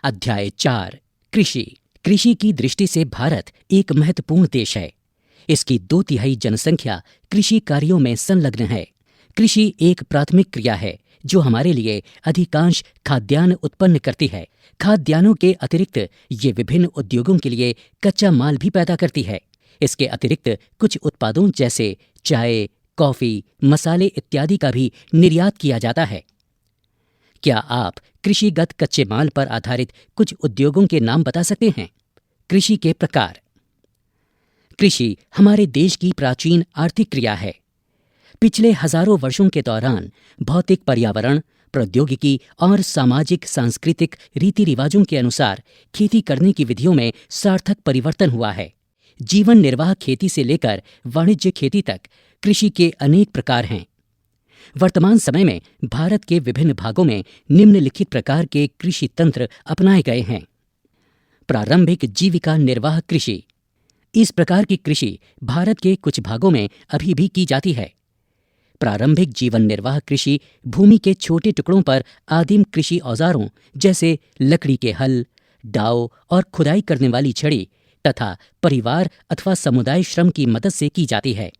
अध्याय 4 कृषि। कृषि की दृष्टि से भारत एक महत्वपूर्ण देश है। इसकी 2/3 जनसंख्या कृषि कार्यों में संलग्न है। कृषि एक प्राथमिक क्रिया है जो हमारे लिए अधिकांश खाद्यान्न उत्पन्न करती है। खाद्यान्नों के अतिरिक्त ये विभिन्न उद्योगों के लिए कच्चा माल भी पैदा करती है। इसके अतिरिक्त कुछ उत्पादों जैसे चाय, कॉफी, मसाले इत्यादि का भी निर्यात किया जाता है। क्या आप कृषिगत कच्चे माल पर आधारित कुछ उद्योगों के नाम बता सकते हैं? कृषि के प्रकार। कृषि हमारे देश की प्राचीन आर्थिक क्रिया है। पिछले हजारों वर्षों के दौरान भौतिक पर्यावरण, प्रौद्योगिकी और सामाजिक सांस्कृतिक रीति रिवाजों के अनुसार खेती करने की विधियों में सार्थक परिवर्तन हुआ है। जीवन निर्वाह खेती से लेकर वाणिज्य खेती तक कृषि के अनेक प्रकार हैं। वर्तमान समय में भारत के विभिन्न भागों में निम्नलिखित प्रकार के कृषि तंत्र अपनाए गए हैं। प्रारंभिक जीविका निर्वाह कृषि। इस प्रकार की कृषि भारत के कुछ भागों में अभी भी की जाती है। प्रारंभिक जीवन निर्वाह कृषि भूमि के छोटे टुकड़ों पर आदिम कृषि औजारों जैसे लकड़ी के हल, दाव और खुदाई करने वाली छड़ी तथा परिवार अथवा समुदाय श्रम की मदद से की जाती है।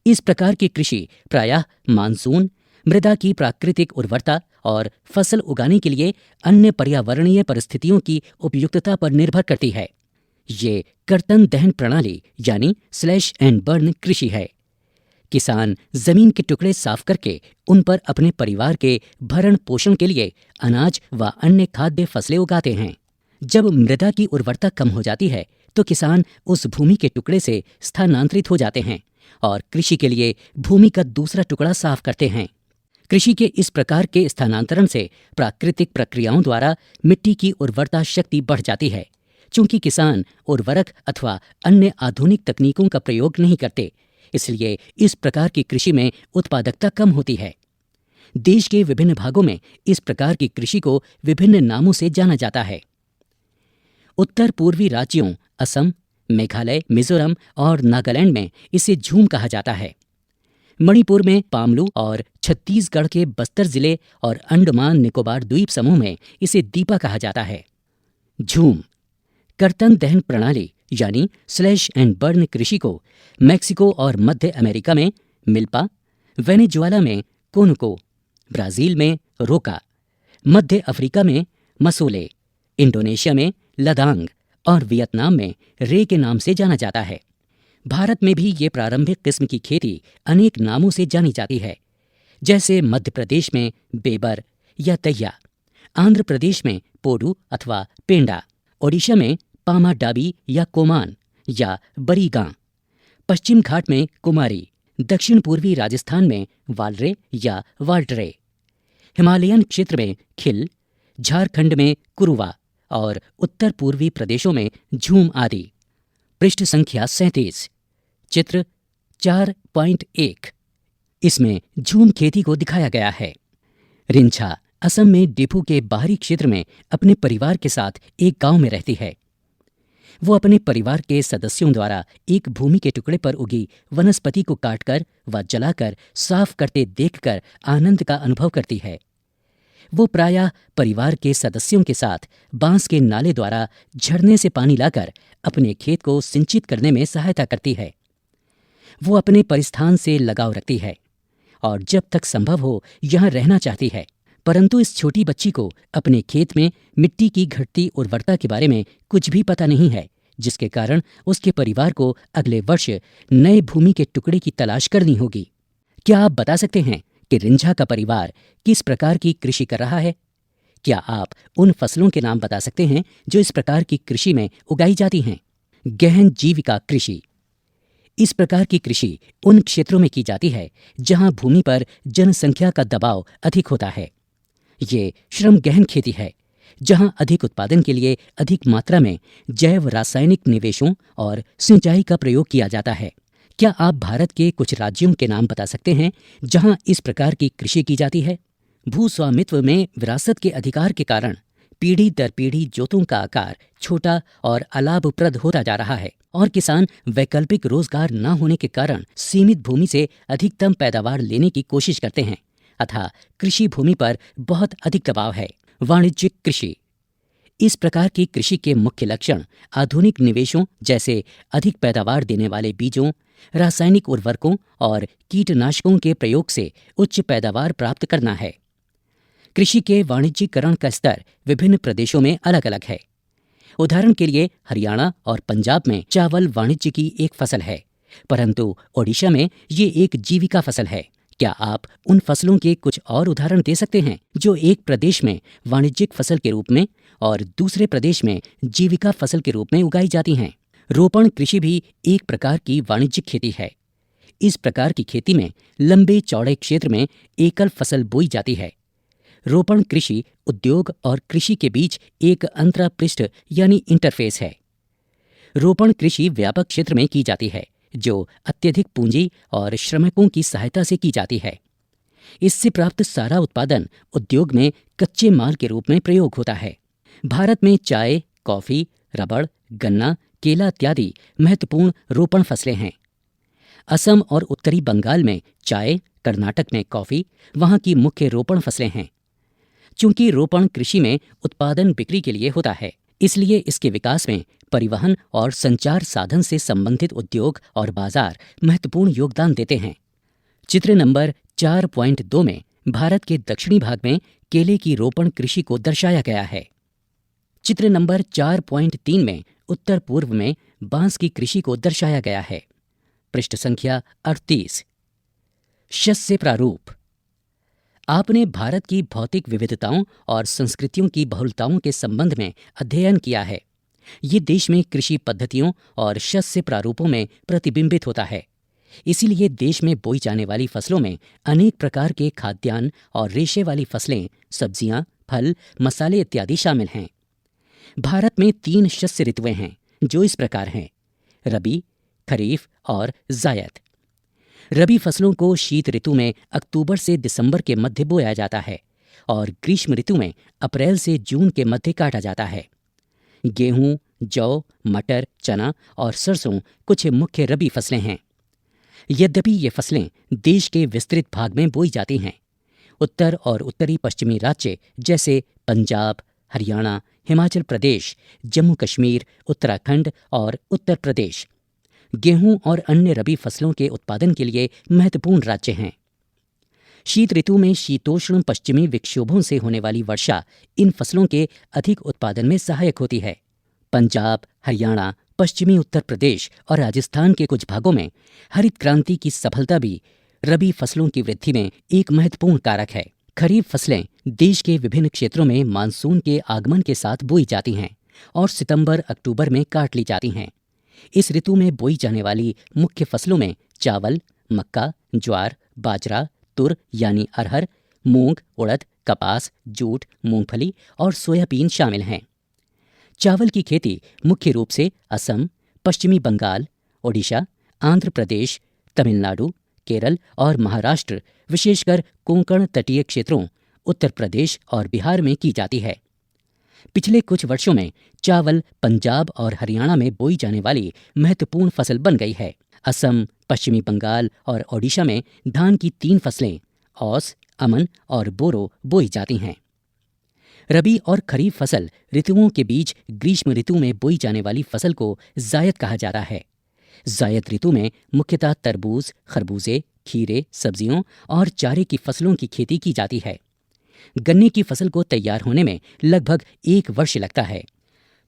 इस प्रकार की कृषि प्रायः मानसून, मृदा की प्राकृतिक उर्वरता और फसल उगाने के लिए अन्य पर्यावरणीय परिस्थितियों की उपयुक्तता पर निर्भर करती है। ये कर्तन दहन प्रणाली यानी स्लैश एंड बर्न कृषि है। किसान जमीन के टुकड़े साफ करके उन पर अपने परिवार के भरण पोषण के लिए अनाज व अन्य खाद्य फसलें उगाते हैं। जब मृदा की उर्वरता कम हो जाती है तो किसान उस भूमि के टुकड़े से स्थानांतरित हो जाते हैं और कृषि के लिए भूमि का दूसरा टुकड़ा साफ करते हैं। कृषि के इस प्रकार के स्थानांतरण से प्राकृतिक प्रक्रियाओं द्वारा मिट्टी की उर्वरता शक्ति बढ़ जाती है। चूंकि किसान उर्वरक अथवा अन्य आधुनिक तकनीकों का प्रयोग नहीं करते, इसलिए इस प्रकार की कृषि में उत्पादकता कम होती है। देश के विभिन्न भागों में इस प्रकार की कृषि को विभिन्न नामों से जाना जाता है। उत्तर पूर्वी राज्यों असम, मेघालय, मिजोरम और नागालैंड में इसे झूम कहा जाता है। मणिपुर में पामलू और छत्तीसगढ़ के बस्तर जिले और अंडमान निकोबार द्वीप समूह में इसे दीपा कहा जाता है। झूम कर्तन दहन प्रणाली यानी स्लैश एंड बर्न कृषि को मैक्सिको और मध्य अमेरिका में मिल्पा, वेनेजुएला में कोनको, ब्राजील में रोका, मध्य अफ्रीका में मसोले, इंडोनेशिया में लदांग और वियतनाम में रे के नाम से जाना जाता है। भारत में भी ये प्रारंभिक किस्म की खेती अनेक नामों से जानी जाती है, जैसे मध्य प्रदेश में बेबर या तैया, आंध्र प्रदेश में पोडू अथवा पेंडा, ओडिशा में पामा डाबी या कोमान या बरीगां, पश्चिम घाट में कुमारी, दक्षिण पूर्वी राजस्थान में वालरे या वाल्टरे, हिमालयन क्षेत्र में खिल, झारखंड में कुरुवा और उत्तर पूर्वी प्रदेशों में झूम आदि। पृष्ठ संख्या 37, चित्र 4.1। इसमें झूम खेती को दिखाया गया है। रिंछा असम में डिफू के बाहरी क्षेत्र में अपने परिवार के साथ एक गांव में रहती है। वो अपने परिवार के सदस्यों द्वारा एक भूमि के टुकड़े पर उगी वनस्पति को काटकर व जलाकर साफ करते देखकर आनंद का अनुभव करती है। वो प्रायः परिवार के सदस्यों के साथ बांस के नाले द्वारा झरने से पानी लाकर अपने खेत को सिंचित करने में सहायता करती है। वो अपने परिस्थान से लगाव रखती है और जब तक संभव हो यहाँ रहना चाहती है, परंतु इस छोटी बच्ची को अपने खेत में मिट्टी की घटती उर्वरता के बारे में कुछ भी पता नहीं है, जिसके कारण उसके परिवार को अगले वर्ष नए भूमि के टुकड़े की तलाश करनी होगी। क्या आप बता सकते हैं कि रिंझा का परिवार किस प्रकार की कृषि कर रहा है? क्या आप उन फसलों के नाम बता सकते हैं जो इस प्रकार की कृषि में उगाई जाती हैं? गहन जीविका कृषि। इस प्रकार की कृषि उन क्षेत्रों में की जाती है जहां भूमि पर जनसंख्या का दबाव अधिक होता है। ये श्रम गहन खेती है जहां अधिक उत्पादन के लिए अधिक मात्रा में जैव रासायनिक निवेशों और सिंचाई का प्रयोग किया जाता है। क्या आप भारत के कुछ राज्यों के नाम बता सकते हैं जहां इस प्रकार की कृषि की जाती है? भूस्वामित्व में विरासत के अधिकार के कारण पीढ़ी दर पीढ़ी जोतों का आकार छोटा और अलाभप्रद होता जा रहा है और किसान वैकल्पिक रोजगार न होने के कारण सीमित भूमि से अधिकतम पैदावार लेने की कोशिश करते हैं। अतः कृषि भूमि पर बहुत अधिक दबाव है। वाणिज्यिक कृषि। इस प्रकार की कृषि के मुख्य लक्षण आधुनिक निवेशों जैसे अधिक पैदावार देने वाले बीजों, रासायनिक उर्वरकों और कीटनाशकों के प्रयोग से उच्च पैदावार प्राप्त करना है। कृषि के वाणिज्यीकरण का स्तर विभिन्न प्रदेशों में अलग अलग है। उदाहरण के लिए हरियाणा और पंजाब में चावल वाणिज्य की एक फसल है, परंतु ओडिशा में ये एक जीविका फसल है। क्या आप उन फसलों के कुछ और उदाहरण दे सकते हैं जो एक प्रदेश में वाणिज्यिक फसल के रूप में और दूसरे प्रदेश में जीविका फसल के रूप में उगाई जाती हैं? रोपण कृषि भी एक प्रकार की वाणिज्यिक खेती है। इस प्रकार की खेती में लंबे चौड़े क्षेत्र में एकल फसल बोई जाती है। रोपण कृषि उद्योग और कृषि के बीच एक अंतरापृष्ठ यानी इंटरफेस है। रोपण कृषि व्यापक क्षेत्र में की जाती है जो अत्यधिक पूंजी और श्रमिकों की सहायता से की जाती है। इससे प्राप्त सारा उत्पादन उद्योग में कच्चे माल के रूप में प्रयोग होता है। भारत में चाय, कॉफी, रबड़, गन्ना, केला इत्यादि महत्वपूर्ण रोपण फसलें हैं। असम और उत्तरी बंगाल में चाय, कर्नाटक में कॉफी वहां की मुख्य रोपण फसलें हैं। चूंकि रोपण कृषि में उत्पादन बिक्री के लिए होता है, इसलिए इसके विकास में परिवहन और संचार साधन से संबंधित उद्योग और बाजार महत्वपूर्ण योगदान देते हैं। चित्र नंबर 4.2 में भारत के दक्षिणी भाग में केले की रोपण कृषि को दर्शाया गया है। चित्र नंबर 4.3 में उत्तर पूर्व में बांस की कृषि को दर्शाया गया है। पृष्ठ संख्या 38। शस्य प्रारूप। आपने भारत की भौतिक विविधताओं और संस्कृतियों की बहुलताओं के संबंध में अध्ययन किया है। ये देश में कृषि पद्धतियों और शस्य प्रारूपों में प्रतिबिंबित होता है। इसीलिए देश में बोई जाने वाली फसलों में अनेक प्रकार के खाद्यान्न और रेशे वाली फसलें, सब्जियां, फल, मसाले इत्यादि शामिल हैं। भारत में 3 शस्य ऋतुएं हैं जो इस प्रकार हैं: रबी, खरीफ और जायद। रबी फसलों को शीत ऋतु में अक्टूबर से दिसंबर के मध्य बोया जाता है और ग्रीष्म ऋतु में अप्रैल से जून के मध्य काटा जाता है। गेहूं, जौ, मटर, चना और सरसों कुछ मुख्य रबी फसलें हैं। यद्यपि ये फसलें देश के विस्तृत भाग में बोई जाती हैं। उत्तर और उत्तरी पश्चिमी राज्य जैसे पंजाब, हरियाणा, हिमाचल प्रदेश, जम्मू कश्मीर, उत्तराखंड और उत्तर प्रदेश गेहूं और अन्य रबी फसलों के उत्पादन के लिए महत्वपूर्ण राज्य हैं। शीत ऋतु में शीतोष्ण पश्चिमी विक्षोभों से होने वाली वर्षा इन फसलों के अधिक उत्पादन में सहायक होती है। पंजाब, हरियाणा, पश्चिमी उत्तर प्रदेश और राजस्थान के कुछ भागों में हरित क्रांति की सफलता भी रबी फसलों की वृद्धि में एक महत्वपूर्ण कारक है। खरीफ फसलें देश के विभिन्न क्षेत्रों में मानसून के आगमन के साथ बोई जाती हैं और सितंबर-अक्टूबर में काट ली जाती हैं। इस ऋतु में बोई जाने वाली मुख्य फसलों में चावल, मक्का, ज्वार, बाजरा, तुर यानी अरहर, मूंग, उड़द, कपास, जूट, मूंगफली और सोयाबीन शामिल हैं। चावल की खेती मुख्य रूप से असम, पश्चिमी बंगाल, ओडिशा, आंध्र प्रदेश, तमिलनाडु, केरल और महाराष्ट्र, विशेषकर कोंकण तटीय क्षेत्रों, उत्तर प्रदेश और बिहार में की जाती है। पिछले कुछ वर्षों में चावल पंजाब और हरियाणा में बोई जाने वाली महत्वपूर्ण फसल बन गई है। असम, पश्चिमी बंगाल और ओडिशा में धान की 3 फसलें औस, अमन और बोरो बोई जाती हैं। रबी और खरीफ फसल ऋतुओं के बीच ग्रीष्म ऋतु में बोई जाने वाली फसल को जायद कहा जाता है। जायद ऋतु में मुख्यतः तरबूज, खरबूजे, खीरे, सब्जियों और चारे की फसलों की खेती की जाती है। गन्ने की फसल को तैयार होने में लगभग 1 वर्ष लगता है।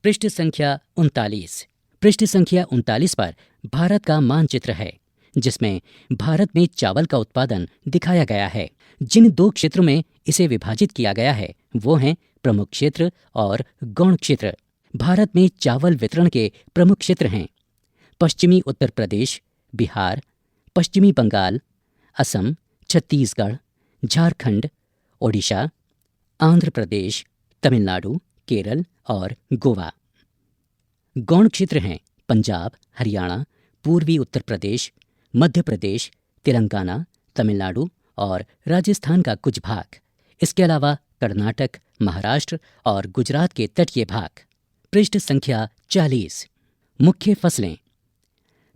पृष्ठ संख्या 39। पृष्ठ संख्या 39 पर भारत का मानचित्र है जिसमें भारत में चावल का उत्पादन दिखाया गया है। जिन 2 क्षेत्रों में इसे विभाजित किया गया है वो हैं प्रमुख क्षेत्र और गौण क्षेत्र। भारत में चावल वितरण के प्रमुख क्षेत्र हैं पश्चिमी उत्तर प्रदेश, बिहार, पश्चिमी बंगाल, असम, छत्तीसगढ़, झारखंड, ओडिशा, आंध्र प्रदेश, तमिलनाडु, केरल और गोवा। गौण क्षेत्र हैं पंजाब, हरियाणा, पूर्वी उत्तर प्रदेश, मध्य प्रदेश, तेलंगाना, तमिलनाडु और राजस्थान का कुछ भाग। इसके अलावा कर्नाटक, महाराष्ट्र और गुजरात के तटीय भाग। पृष्ठ संख्या 40। मुख्य फसलें।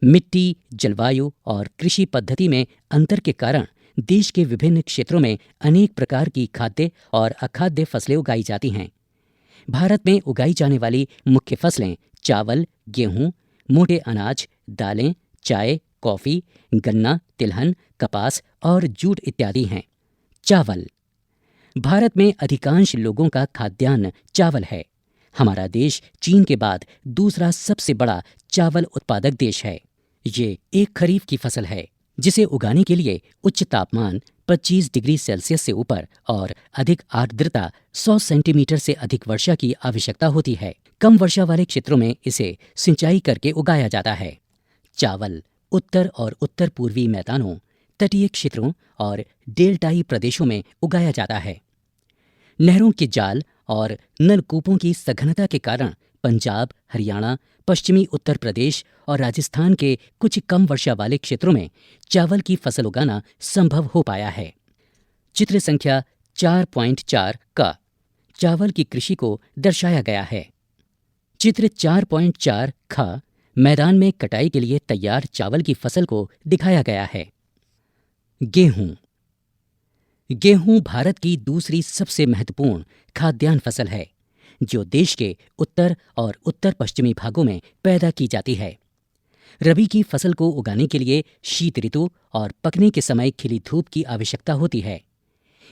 मिट्टी, जलवायु और कृषि पद्धति में अंतर के कारण देश के विभिन्न क्षेत्रों में अनेक प्रकार की खाद्य और अखाद्य फसलें उगाई जाती हैं। भारत में उगाई जाने वाली मुख्य फसलें चावल, गेहूं, मोटे अनाज, दालें, चाय, कॉफी, गन्ना, तिलहन, कपास और जूट इत्यादि हैं। चावल। भारत में अधिकांश लोगों का खाद्यान्न चावल है। हमारा देश चीन के बाद दूसरा सबसे बड़ा चावल उत्पादक देश है। ये एक खरीफ की फसल है जिसे उगाने के लिए उच्च तापमान 25 डिग्री सेल्सियस से ऊपर और अधिक आर्द्रता 100 सेंटीमीटर से अधिक वर्षा की आवश्यकता होती है। कम वर्षा वाले क्षेत्रों में इसे सिंचाई करके उगाया जाता है। चावल उत्तर और उत्तर पूर्वी मैदानों, तटीय क्षेत्रों और डेल्टाई प्रदेशों में उगाया जाता है। नहरों के जाल और नलकूपों की सघनता के कारण पंजाब, हरियाणा, पश्चिमी उत्तर प्रदेश और राजस्थान के कुछ कम वर्षा वाले क्षेत्रों में चावल की फसल उगाना संभव हो पाया है। चित्र संख्या 4.4 का चावल की कृषि को दर्शाया गया है। चित्र 4.4 खा मैदान में कटाई के लिए तैयार चावल की फसल को दिखाया गया है। गेहूं। गेहूं भारत की दूसरी सबसे महत्वपूर्ण खाद्यान्न फसल है जो देश के उत्तर और उत्तर पश्चिमी भागों में पैदा की जाती है। रबी की फसल को उगाने के लिए शीत ऋतु और पकने के समय खिली धूप की आवश्यकता होती है।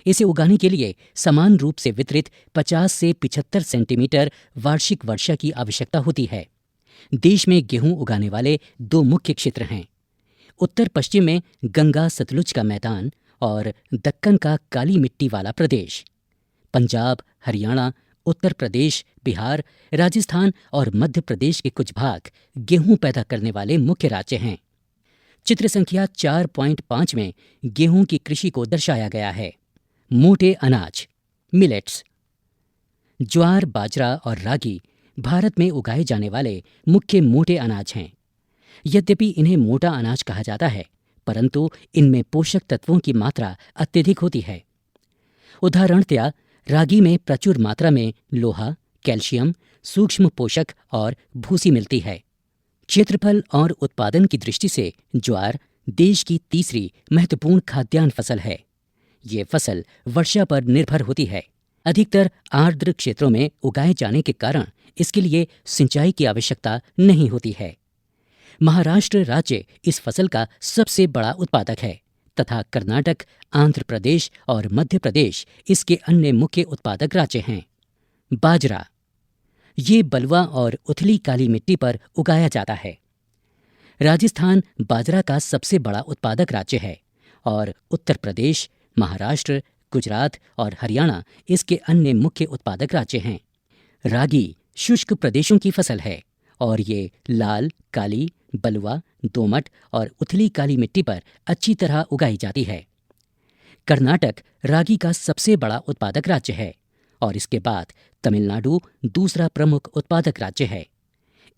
इसे उगाने के लिए समान रूप से वितरित 50 से 75 सेंटीमीटर वार्षिक वर्षा की आवश्यकता होती है। देश में गेहूं उगाने वाले दो मुख्य क्षेत्र हैं। उत्तर पश्चिम में गंगा सतलुज का मैदान और दक्कन का काली मिट्टी वाला प्रदेश। पंजाब, हरियाणा, उत्तर प्रदेश, बिहार, राजस्थान और मध्य प्रदेश के कुछ भाग गेहूं पैदा करने वाले मुख्य राज्य हैं। चित्र संख्या 4.5 में गेहूं की कृषि को दर्शाया गया है। मोटे अनाज, मिलेट्स। ज्वार, बाजरा और रागी भारत में उगाए जाने वाले मुख्य मोटे अनाज हैं। यद्यपि इन्हें मोटा अनाज कहा जाता है, परंतु इनमें पोषक तत्वों की मात्रा अत्यधिक होती है। उदाहरणतया रागी में प्रचुर मात्रा में लोहा, कैल्शियम, सूक्ष्म पोषक और भूसी मिलती है। क्षेत्रफल और उत्पादन की दृष्टि से ज्वार देश की तीसरी महत्वपूर्ण खाद्यान्न फसल है। ये फसल वर्षा पर निर्भर होती है। अधिकतर आर्द्र क्षेत्रों में उगाए जाने के कारण इसके लिए सिंचाई की आवश्यकता नहीं होती है। महाराष्ट्र राज्य इस फसल का सबसे बड़ा उत्पादक है तथा कर्नाटक, आंध्र प्रदेश और मध्य प्रदेश इसके अन्य मुख्य उत्पादक राज्य हैं। बाजरा। ये बलुआ और उथली काली मिट्टी पर उगाया जाता है। राजस्थान बाजरा का सबसे बड़ा उत्पादक राज्य है और उत्तर प्रदेश, महाराष्ट्र, गुजरात और हरियाणा इसके अन्य मुख्य उत्पादक राज्य हैं। रागी शुष्क प्रदेशों की फसल है और ये लाल, काली, बलुआ, दोमट और उथली काली मिट्टी पर अच्छी तरह उगाई जाती है। कर्नाटक रागी का सबसे बड़ा उत्पादक राज्य है और इसके बाद तमिलनाडु दूसरा प्रमुख उत्पादक राज्य है।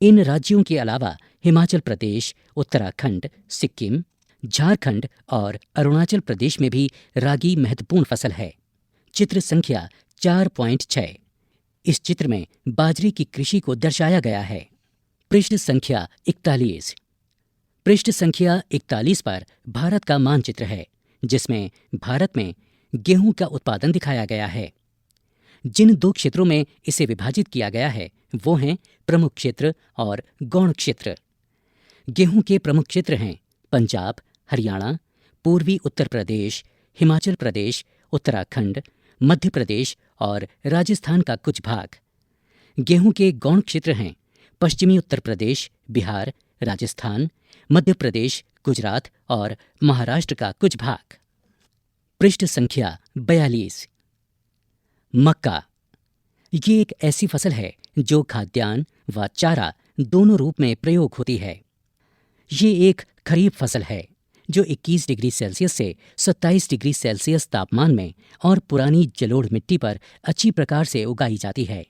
इन राज्यों के अलावा हिमाचल प्रदेश, उत्तराखंड, सिक्किम, झारखंड और अरुणाचल प्रदेश में भी रागी महत्वपूर्ण फसल है। चित्र संख्या 4.6। इस चित्र में बाजरे की कृषि को दर्शाया गया है। पृष्ठ संख्या 41। पृष्ठ संख्या 41 पर भारत का मानचित्र है जिसमें भारत में गेहूं का उत्पादन दिखाया गया है। जिन दो क्षेत्रों में इसे विभाजित किया गया है वो हैं प्रमुख क्षेत्र और गौण क्षेत्र। गेहूं के प्रमुख क्षेत्र हैं पंजाब, हरियाणा, पूर्वी उत्तर प्रदेश, हिमाचल प्रदेश, उत्तराखंड, मध्य प्रदेश और राजस्थान का कुछ भाग। गेहूं के गौण क्षेत्र हैं पश्चिमी उत्तर प्रदेश, बिहार, राजस्थान, मध्य प्रदेश, गुजरात और महाराष्ट्र का कुछ भाग। पृष्ठ संख्या 42। मक्का। ये एक ऐसी फसल है जो खाद्यान्न व चारा दोनों रूप में प्रयोग होती है। ये एक खरीफ फसल है जो 21 डिग्री सेल्सियस से 27 डिग्री सेल्सियस तापमान में और पुरानी जलोढ़ मिट्टी पर अच्छी प्रकार से उगाई जाती है।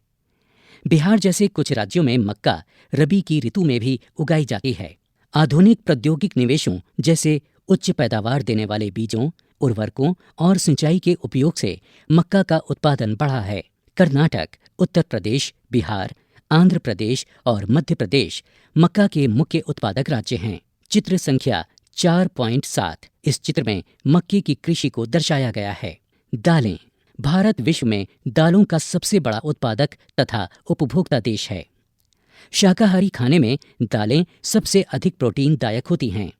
बिहार जैसे कुछ राज्यों में मक्का रबी की ऋतु में भी उगाई जाती है। आधुनिक प्रौद्योगिक निवेशों जैसे उच्च पैदावार देने वाले बीजों, उर्वरकों और सिंचाई के उपयोग से मक्का का उत्पादन बढ़ा है। कर्नाटक, उत्तर प्रदेश, बिहार, आंध्र प्रदेश और मध्य प्रदेश मक्का के मुख्य उत्पादक राज्य हैं। चित्र संख्या 4.7 इस चित्र में मक्के की कृषि को दर्शाया गया है। दालें। भारत विश्व में दालों का सबसे बड़ा उत्पादक तथा उपभोक्ता देश है। शाकाहारी खाने में दालें सबसे अधिक प्रोटीन दायक होती हैं।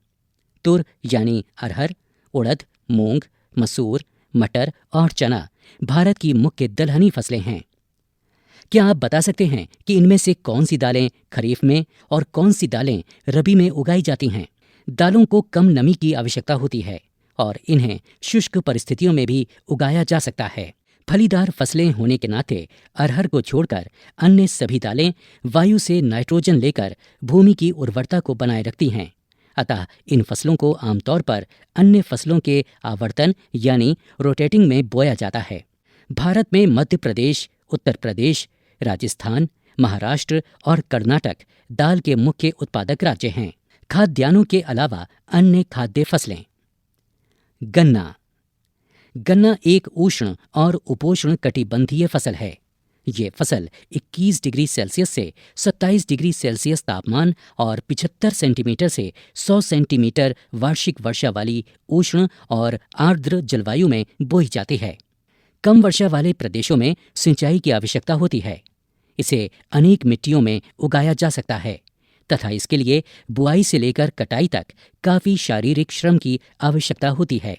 तुर यानी अरहर, उड़द, मूंग, मसूर, मटर और चना भारत की मुख्य दलहनी फसलें हैं। क्या आप बता सकते हैं कि इनमें से कौन सी दालें खरीफ में और कौन सी दालें रबी में उगाई जाती हैं? दालों को कम नमी की आवश्यकता होती है और इन्हें शुष्क परिस्थितियों में भी उगाया जा सकता है। फलीदार फसलें होने के नाते अरहर को छोड़कर अन्य सभी दालें वायु से नाइट्रोजन लेकर भूमि की उर्वरता को बनाए रखती हैं। अतः इन फसलों को आमतौर पर अन्य फसलों के आवर्तन यानी रोटेटिंग में बोया जाता है। भारत में मध्य प्रदेश, उत्तर प्रदेश, राजस्थान, महाराष्ट्र और कर्नाटक दाल के मुख्य उत्पादक राज्य हैं। खाद्यान्नों के अलावा अन्य खाद्य फसलें। गन्ना। गन्ना एक उष्ण और उपोष्ण कटिबंधीय फसल है। ये फसल 21 डिग्री सेल्सियस से 27 डिग्री सेल्सियस तापमान और 75 सेंटीमीटर से 100 सेंटीमीटर वार्षिक वर्षा वाली उष्ण और आर्द्र जलवायु में बोई जाती है। कम वर्षा वाले प्रदेशों में सिंचाई की आवश्यकता होती है। इसे अनेक मिट्टियों में उगाया जा सकता है तथा इसके लिए बुआई से लेकर कटाई तक काफी शारीरिक श्रम की आवश्यकता होती है।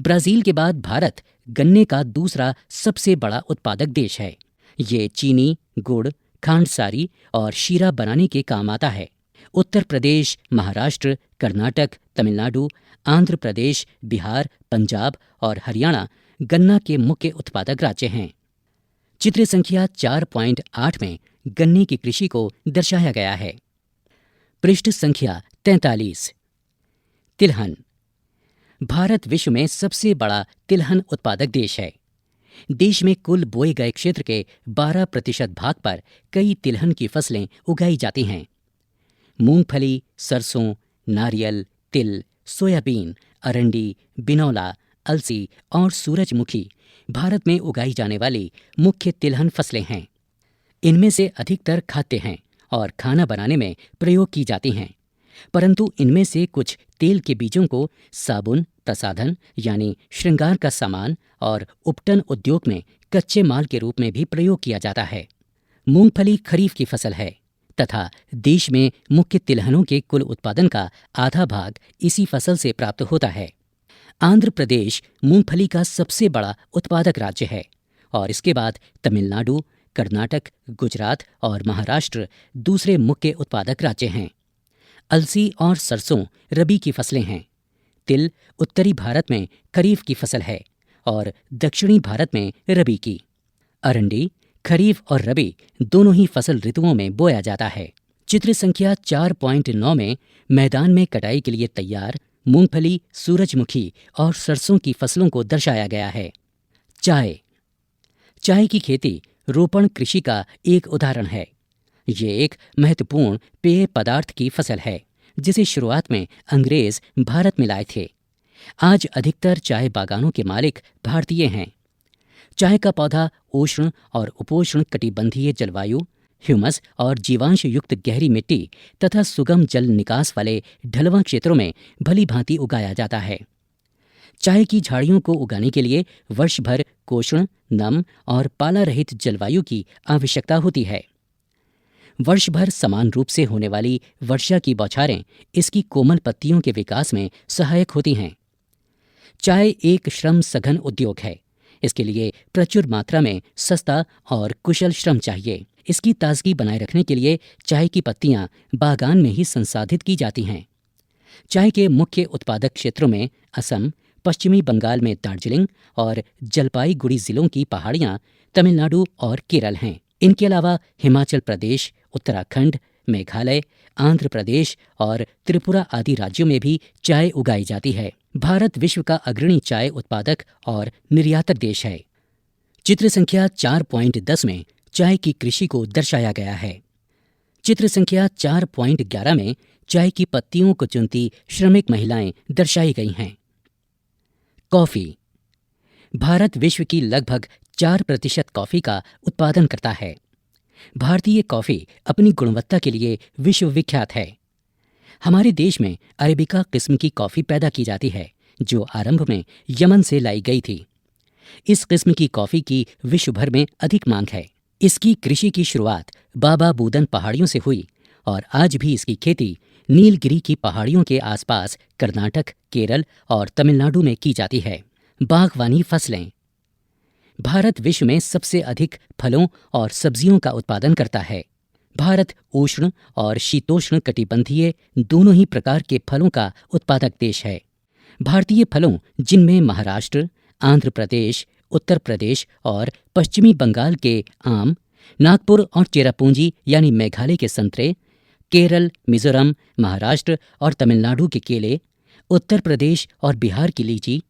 ब्राजील के बाद भारत गन्ने का दूसरा सबसे बड़ा उत्पादक देश है। ये चीनी, गुड़, खांडसारी और शीरा बनाने के काम आता है। उत्तर प्रदेश, महाराष्ट्र, कर्नाटक, तमिलनाडु, आंध्र प्रदेश, बिहार, पंजाब और हरियाणा गन्ना के मुख्य उत्पादक राज्य हैं। चित्र संख्या 4.8 में गन्ने की कृषि को दर्शाया गया है। पृष्ठ संख्या 43। तिलहन। भारत विश्व में सबसे बड़ा तिलहन उत्पादक देश है। देश में कुल बोए गए क्षेत्र के 12% भाग पर कई तिलहन की फसलें उगाई जाती हैं। मूंगफली, सरसों, नारियल, तिल, सोयाबीन, अरंडी, बिनौला, अलसी और सूरजमुखी भारत में उगाई जाने वाली मुख्य तिलहन फसलें हैं। इनमें से अधिकतर खाद्य हैं और खाना बनाने में प्रयोग की जाती हैं, परंतु इनमें से कुछ तेल के बीजों को साबुन, प्रसाधन यानी श्रृंगार का सामान और उपटन उद्योग में कच्चे माल के रूप में भी प्रयोग किया जाता है। मूंगफली खरीफ की फसल है तथा देश में मुख्य तिलहनों के कुल उत्पादन का आधा भाग इसी फसल से प्राप्त होता है। आंध्र प्रदेश मूंगफली का सबसे बड़ा उत्पादक राज्य है और इसके बाद तमिलनाडु, कर्नाटक, गुजरात और महाराष्ट्र दूसरे मुख्य उत्पादक राज्य हैं। अलसी और सरसों रबी की फसलें हैं। तिल उत्तरी भारत में खरीफ की फसल है और दक्षिणी भारत में रबी की। अरंडी खरीफ और रबी दोनों ही फसल ऋतुओं में बोया जाता है। चित्र संख्या 4.9 में मैदान में कटाई के लिए तैयार मूंगफली, सूरजमुखी और सरसों की फसलों को दर्शाया गया है। चाय। चाय की खेती रोपण कृषि का एक उदाहरण है। ये एक महत्वपूर्ण पेय पदार्थ की फसल है जिसे शुरुआत में अंग्रेज भारत में लाए थे। आज अधिकतर चाय बागानों के मालिक भारतीय हैं। चाय का पौधा उष्ण और उपोष्ण कटिबंधीय जलवायु, ह्यूमस और जीवांश युक्त गहरी मिट्टी तथा सुगम जल निकास वाले ढलवां क्षेत्रों में भली भांति उगाया जाता है। चाय की झाड़ियों को उगाने के लिए वर्ष भर कोष्ण, नम और पाला रहित जलवायु की आवश्यकता होती है। वर्ष भर समान रूप से होने वाली वर्षा की बौछारें इसकी कोमल पत्तियों के विकास में सहायक होती हैं। चाय एक श्रम सघन उद्योग है। इसके लिए प्रचुर मात्रा में सस्ता और कुशल श्रम चाहिए। इसकी ताजगी बनाए रखने के लिए चाय की पत्तियां बागान में ही संसाधित की जाती हैं। चाय के मुख्य उत्पादक क्षेत्रों में असम, पश्चिमी बंगाल में दार्जिलिंग और जलपाईगुड़ी जिलों की पहाड़ियां, तमिलनाडु और केरल हैं। इनके अलावा हिमाचल प्रदेश, उत्तराखंड, मेघालय, आंध्र प्रदेश और त्रिपुरा आदि राज्यों में भी चाय उगाई जाती है। भारत विश्व का अग्रणी चाय उत्पादक और निर्यातक देश है। चित्र संख्या 4.10 में चाय की कृषि को दर्शाया गया है। चित्र संख्या 4.11 में चाय की पत्तियों को चुनती श्रमिक महिलाएं दर्शाई गई हैं। कॉफी। भारत विश्व की लगभग 4% कॉफी का उत्पादन करता है। भारतीय कॉफी अपनी गुणवत्ता के लिए विश्व विख्यात है। हमारे देश में अरेबिका किस्म की कॉफ़ी पैदा की जाती है, जो आरंभ में यमन से लाई गई थी। इस किस्म की कॉफ़ी की विश्व भर में अधिक मांग है। इसकी कृषि की शुरुआत बाबा बूदन पहाड़ियों से हुई और आज भी इसकी खेती नीलगिरी की पहाड़ियों के आसपास कर्नाटक, केरल और तमिलनाडु में की जाती है। बागवानी फसलें। भारत विश्व में सबसे अधिक फलों और सब्जियों का उत्पादन करता है। भारत उष्ण और शीतोष्ण कटिबंधीय दोनों ही प्रकार के फलों का उत्पादक देश है। भारतीय फलों, जिनमें महाराष्ट्र, आंध्र प्रदेश, उत्तर प्रदेश और पश्चिमी बंगाल के आम, नागपुर और चेरापूंजी यानी मेघालय के संतरे, केरल, मिजोरम, महाराष्ट्र और तमिलनाडु के केले, उत्तर प्रदेश और बिहार की लीची,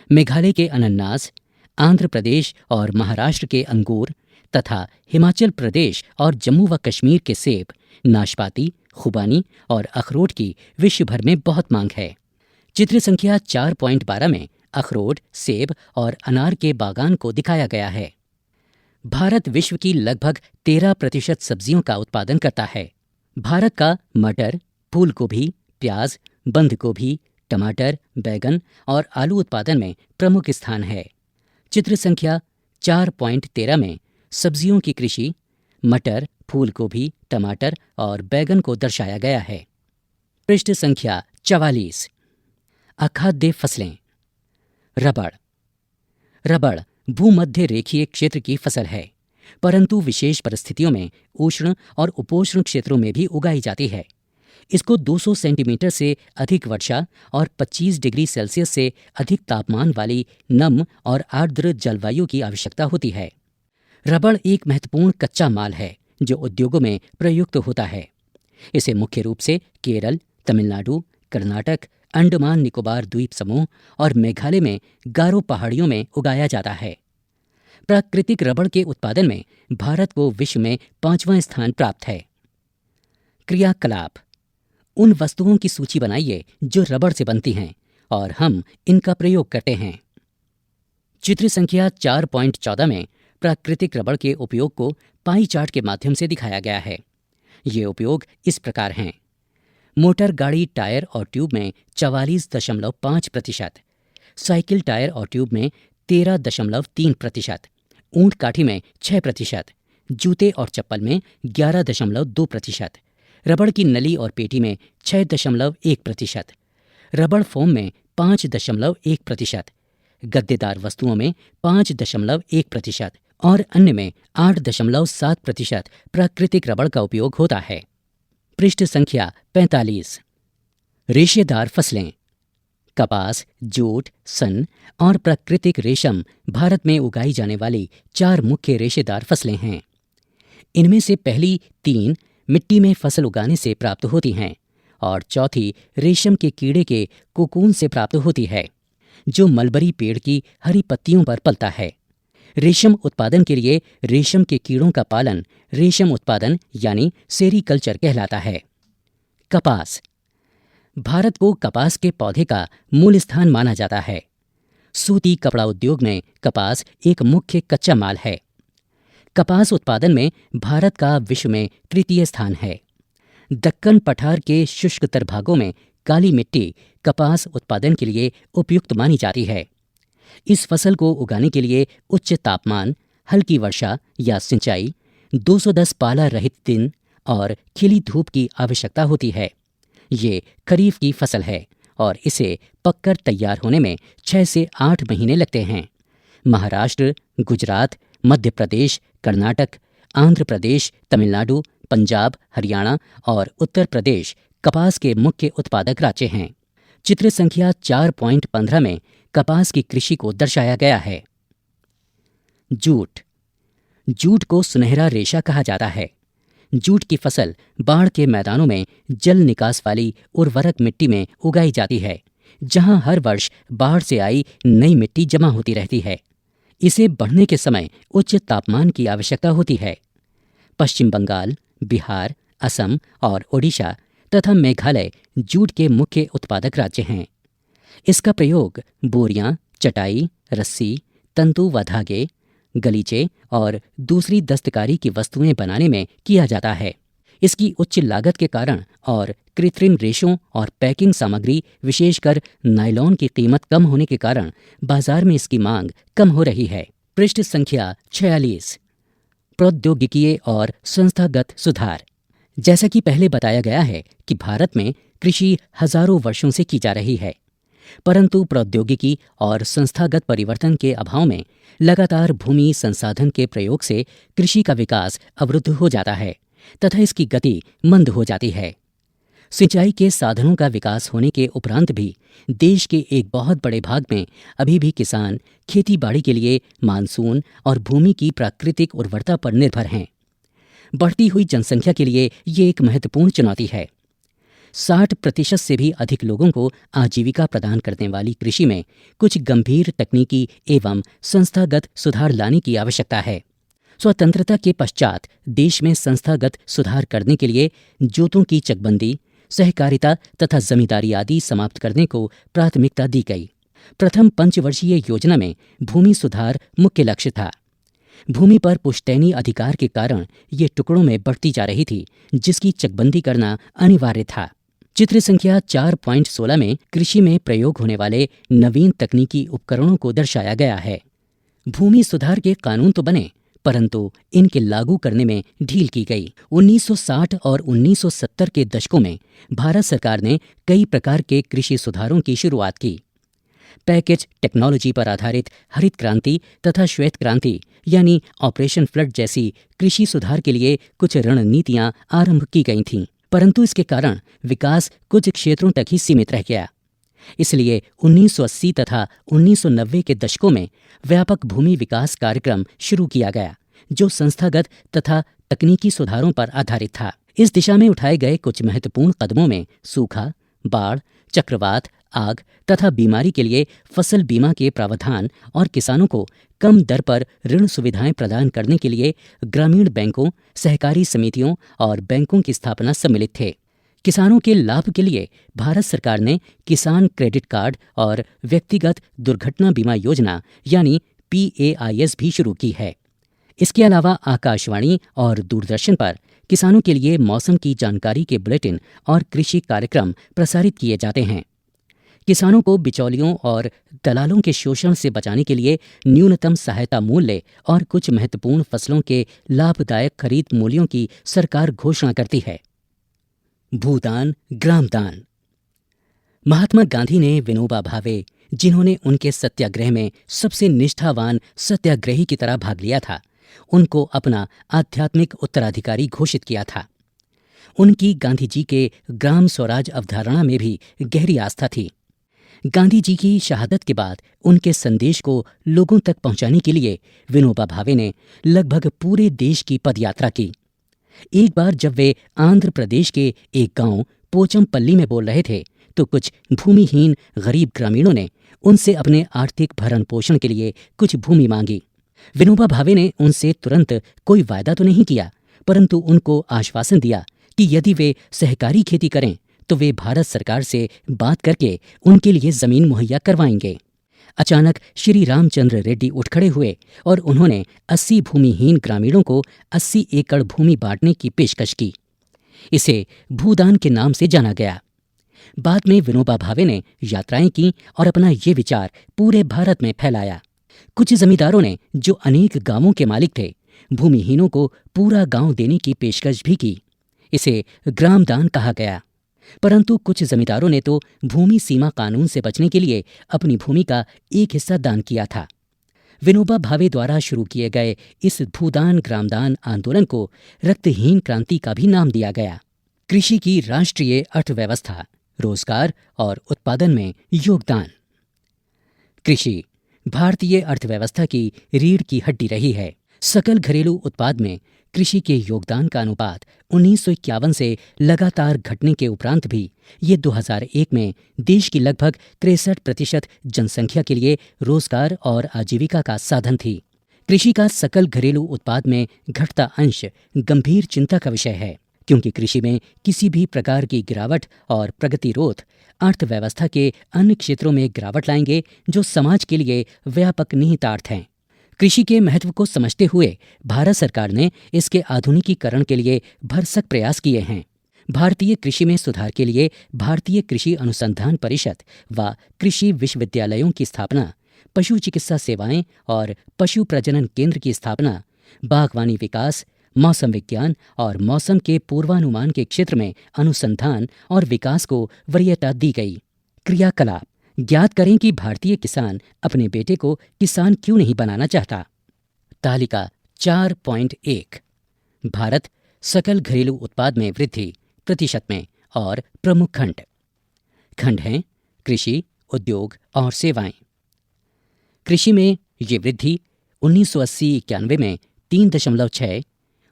मेघालय के अनन्नास, आंध्र प्रदेश और महाराष्ट्र के अंगूर तथा हिमाचल प्रदेश और जम्मू व कश्मीर के सेब, नाशपाती, खुबानी और अखरोट की विश्व भर में बहुत मांग है। चित्र संख्या 4.12 में अखरोट, सेब और अनार के बागान को दिखाया गया है। भारत विश्व की लगभग 13% सब्जियों का उत्पादन करता है। भारत का मटर, फूल गोभी, प्याज, बंद गोभी, टमाटर, बैगन और आलू उत्पादन में प्रमुख स्थान है। चित्र संख्या 4.13 में सब्जियों की कृषि, मटर, फूल गोभी, टमाटर और बैगन को दर्शाया गया है। पृष्ठ संख्या 44। अखाद्य फसलें। रबड़। रबड़ भूमध्य रेखीय क्षेत्र की फसल है, परंतु विशेष परिस्थितियों में उष्ण और उपोष्ण क्षेत्रों में भी उगाई जाती है। इसको 200 सेंटीमीटर से अधिक वर्षा और 25 डिग्री सेल्सियस से अधिक तापमान वाली नम और आर्द्र जलवायु की आवश्यकता होती है। रबड़ एक महत्वपूर्ण कच्चा माल है जो उद्योगों में प्रयुक्त होता है। इसे मुख्य रूप से केरल, तमिलनाडु, कर्नाटक, अंडमान निकोबार द्वीप समूह और मेघालय में गारो पहाड़ियों में उगाया जाता है। प्राकृतिक रबड़ के उत्पादन में भारत को विश्व में 5वां स्थान प्राप्त है। क्रियाकलाप। उन वस्तुओं की सूची बनाइए जो रबड़ से बनती हैं और हम इनका प्रयोग करते हैं। चित्र संख्या 4.14 में प्राकृतिक रबड़ के उपयोग को पाई चार्ट के माध्यम से दिखाया गया है। ये उपयोग इस प्रकार हैं। मोटर गाड़ी टायर और ट्यूब में 44.5%, साइकिल टायर और ट्यूब में 13.3%, ऊंट काठी में 6%, जूते और चप्पल में 11.2%, रबड़ की नली और पेटी में 6.1%, रबड़ फोम में 5.1%, गद्देदार वस्तुओं में 5.1% और अन्य में 8.7% प्राकृतिक रबड़ का उपयोग होता है। पृष्ठ संख्या 45। रेशेदार फसलें। कपास, जूट, सन और प्राकृतिक रेशम भारत में उगाई जाने वाली 4 मुख्य रेशेदार फसलें हैं। इनमें से पहली 3 मिट्टी में फसल उगाने से प्राप्त होती हैं और चौथी रेशम के कीड़े के कोकून से प्राप्त होती है, जो मलबरी पेड़ की हरी पत्तियों पर पलता है। रेशम उत्पादन के लिए रेशम के कीड़ों का पालन रेशम उत्पादन यानी सेरीकल्चर कहलाता है। कपास। भारत को कपास के पौधे का मूल स्थान माना जाता है। सूती कपड़ा उद्योग में कपास एक मुख्य कच्चा माल है। कपास उत्पादन में भारत का विश्व में तृतीय स्थान है। दक्कन पठार के शुष्कतर भागों में काली मिट्टी कपास उत्पादन के लिए उपयुक्त मानी जाती है। इस फसल को उगाने के लिए उच्च तापमान, हल्की वर्षा या सिंचाई, 210 पाला रहित दिन और खिली धूप की आवश्यकता होती है। ये खरीफ की फसल है और इसे पककर तैयार होने में 6 से 8 महीने लगते हैं। महाराष्ट्र, गुजरात, मध्य प्रदेश, कर्नाटक, आंध्र प्रदेश, तमिलनाडु, पंजाब, हरियाणा और उत्तर प्रदेश कपास के मुख्य उत्पादक राज्य हैं। चित्र संख्या 4.15 में कपास की कृषि को दर्शाया गया है। जूट। जूट को सुनहरा रेशा कहा जाता है। जूट की फसल बाढ़ के मैदानों में जल निकास वाली उर्वरक मिट्टी में उगाई जाती है, जहां हर वर्ष बाढ़ से आई नई मिट्टी जमा होती रहती है। इसे बढ़ने के समय उच्च तापमान की आवश्यकता होती है। पश्चिम बंगाल, बिहार, असम और ओडिशा तथा मेघालय जूट के मुख्य उत्पादक राज्य हैं। इसका प्रयोग बोरियां, चटाई, रस्सी, तंतु व धागे, गलीचे और दूसरी दस्तकारी की वस्तुएं बनाने में किया जाता है। इसकी उच्च लागत के कारण और कृत्रिम रेशों और पैकिंग सामग्री विशेषकर नायलॉन की कीमत कम होने के कारण बाजार में इसकी मांग कम हो रही है। पृष्ठ संख्या 46। प्रौद्योगिकीय और संस्थागत सुधार। जैसा कि पहले बताया गया है कि भारत में कृषि हजारों वर्षों से की जा रही है, परंतु प्रौद्योगिकी और संस्थागत परिवर्तन के अभाव में लगातार भूमि संसाधन के प्रयोग से कृषि का विकास अवरुद्ध हो जाता है तथा इसकी गति मंद हो जाती है। सिंचाई के साधनों का विकास होने के उपरांत भी देश के एक बहुत बड़े भाग में अभी भी किसान खेती बाड़ी के लिए मानसून और भूमि की प्राकृतिक उर्वरता पर निर्भर हैं। बढ़ती हुई जनसंख्या के लिए ये एक महत्वपूर्ण चुनौती है। 60% से भी अधिक लोगों को आजीविका प्रदान करने वाली कृषि में कुछ गंभीर तकनीकी एवं संस्थागत सुधार लाने की आवश्यकता है। स्वतंत्रता के पश्चात देश में संस्थागत सुधार करने के लिए जोतों की चकबंदी, सहकारिता तथा जमींदारी आदि समाप्त करने को प्राथमिकता दी गई। प्रथम पंचवर्षीय योजना में भूमि सुधार मुख्य लक्ष्य था। भूमि पर पुश्तैनी अधिकार के कारण ये टुकड़ों में बढ़ती जा रही थी, जिसकी चकबंदी करना अनिवार्य था। चित्र संख्या 4.16 में कृषि में प्रयोग होने वाले नवीन तकनीकी उपकरणों को दर्शाया गया है। भूमि सुधार के कानून तो बने, परंतु इनके लागू करने में ढील की गई। 1960 और 1970 के दशकों में भारत सरकार ने कई प्रकार के कृषि सुधारों की शुरुआत की। पैकेज टेक्नोलॉजी पर आधारित हरित क्रांति तथा श्वेत क्रांति यानी ऑपरेशन फ्लड जैसी कृषि सुधार के लिए कुछ रणनीतियां आरंभ की गई थीं, परंतु इसके कारण विकास कुछ क्षेत्रों तक ही सीमित रह गया। इसलिए 1980 तथा 1990 के दशकों में व्यापक भूमि विकास कार्यक्रम शुरू किया गया, जो संस्थागत तथा तकनीकी सुधारों पर आधारित था। इस दिशा में उठाए गए कुछ महत्वपूर्ण कदमों में सूखा, बाढ़, चक्रवात, आग तथा बीमारी के लिए फसल बीमा के प्रावधान और किसानों को कम दर पर ऋण सुविधाएं प्रदान करने के लिए ग्रामीण बैंकों, सहकारी समितियों और बैंकों की स्थापना सम्मिलित थे। किसानों के लाभ के लिए भारत सरकार ने किसान क्रेडिट कार्ड और व्यक्तिगत दुर्घटना बीमा योजना यानी PAIS भी शुरू की है। इसके अलावा आकाशवाणी और दूरदर्शन पर किसानों के लिए मौसम की जानकारी के बुलेटिन और कृषि कार्यक्रम प्रसारित किए जाते हैं। किसानों को बिचौलियों और दलालों के शोषण से बचाने के लिए न्यूनतम सहायता मूल्य और कुछ महत्वपूर्ण फसलों के लाभदायक खरीद मूल्यों की सरकार घोषणा करती है। भूदान, ग्रामदान। महात्मा गांधी ने विनोबा भावे, जिन्होंने उनके सत्याग्रह में सबसे निष्ठावान सत्याग्रही की तरह भाग लिया था, उनको अपना आध्यात्मिक उत्तराधिकारी घोषित किया था। उनकी गांधी जी के ग्राम स्वराज अवधारणा में भी गहरी आस्था थी। गांधी जी की शहादत के बाद उनके संदेश को लोगों तक पहुंचाने के लिए विनोबा भावे ने लगभग पूरे देश की पदयात्रा की। एक बार जब वे आंध्र प्रदेश के एक गांव पोचमपल्ली में बोल रहे थे, तो कुछ भूमिहीन गरीब ग्रामीणों ने उनसे अपने आर्थिक भरण पोषण के लिए कुछ भूमि मांगी। विनोबा भावे ने उनसे तुरंत कोई वायदा तो नहीं किया, परंतु उनको आश्वासन दिया कि यदि वे सहकारी खेती करें तो वे भारत सरकार से बात करके उनके लिए जमीन मुहैया करवाएंगे। अचानक श्री रामचंद्र रेड्डी उठ खड़े हुए और उन्होंने 80 भूमिहीन ग्रामीणों को 80 एकड़ भूमि बांटने की पेशकश की। इसे भूदान के नाम से जाना गया। बाद में विनोबा भावे ने यात्राएं की और अपना ये विचार पूरे भारत में फैलाया। कुछ जमींदारों ने, जो अनेक गांवों के मालिक थे, भूमिहीनों को पूरा गांव देने की पेशकश भी की। इसे ग्रामदान कहा गया। परंतु कुछ जमींदारों ने तो भूमि सीमा कानून से बचने के लिए अपनी भूमि का एक हिस्सा दान किया था। विनोबा भावे द्वारा शुरू किए गए इस भूदान ग्रामदान आंदोलन को रक्तहीन क्रांति का भी नाम दिया गया। कृषि की राष्ट्रीय अर्थव्यवस्था, रोजगार और उत्पादन में योगदान। कृषि भारतीय अर्थव्यवस्था की रीढ़ की हड्डी रही है। सकल घरेलू उत्पाद में कृषि के योगदान का अनुपात 1951 से लगातार घटने के उपरांत भी ये 2001 में देश की लगभग 63% जनसंख्या के लिए रोजगार और आजीविका का साधन थी। कृषि का सकल घरेलू उत्पाद में घटता अंश गंभीर चिंता का विषय है, क्योंकि कृषि में किसी भी प्रकार की गिरावट और प्रगतिरोध अर्थव्यवस्था के अन्य क्षेत्रों में गिरावट लाएंगे, जो समाज के लिए व्यापक निहितार्थ हैं। कृषि के महत्व को समझते हुए भारत सरकार ने इसके आधुनिकीकरण के लिए भरसक प्रयास किए हैं। भारतीय कृषि में सुधार के लिए भारतीय कृषि अनुसंधान परिषद व कृषि विश्वविद्यालयों की स्थापना, पशु चिकित्सा सेवाएं और पशु प्रजनन केंद्र की स्थापना, बागवानी विकास, मौसम विज्ञान और मौसम के पूर्वानुमान के क्षेत्र में अनुसंधान और विकास को वरीयता दी गई। क्रियाकलाप: ज्ञात करें कि भारतीय किसान अपने बेटे को किसान क्यों नहीं बनाना चाहता। तालिका 4.1 भारत सकल घरेलू उत्पाद में वृद्धि प्रतिशत में और प्रमुख खंड हैं कृषि, उद्योग और सेवाएं। कृषि में ये वृद्धि 1980-91 में 3.6,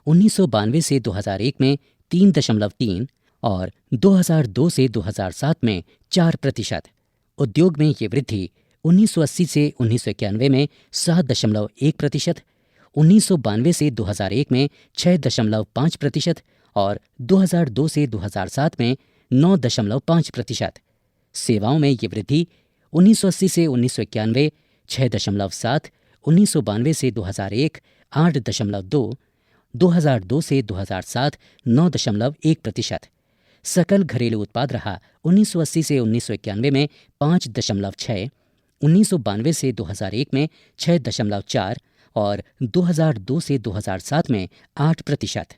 1992 से 2001 में 3.3 और 2002 से 2007 में 4%। उद्योग में ये वृद्धि 1980 से 1991 में 7.1%, 1992 से 2001 में 6.5% और 2002 से 2007 में 9.5%। सेवाओं में ये वृद्धि 1980 से 1991 6.7, 1992 से 2001 8.2, 2002 से 2007 9.1%। सकल घरेलू उत्पाद रहा 1980 से 1991 में 5.6, 1992 से 2001 में 6.4 और 2002 से 2007 में 8%।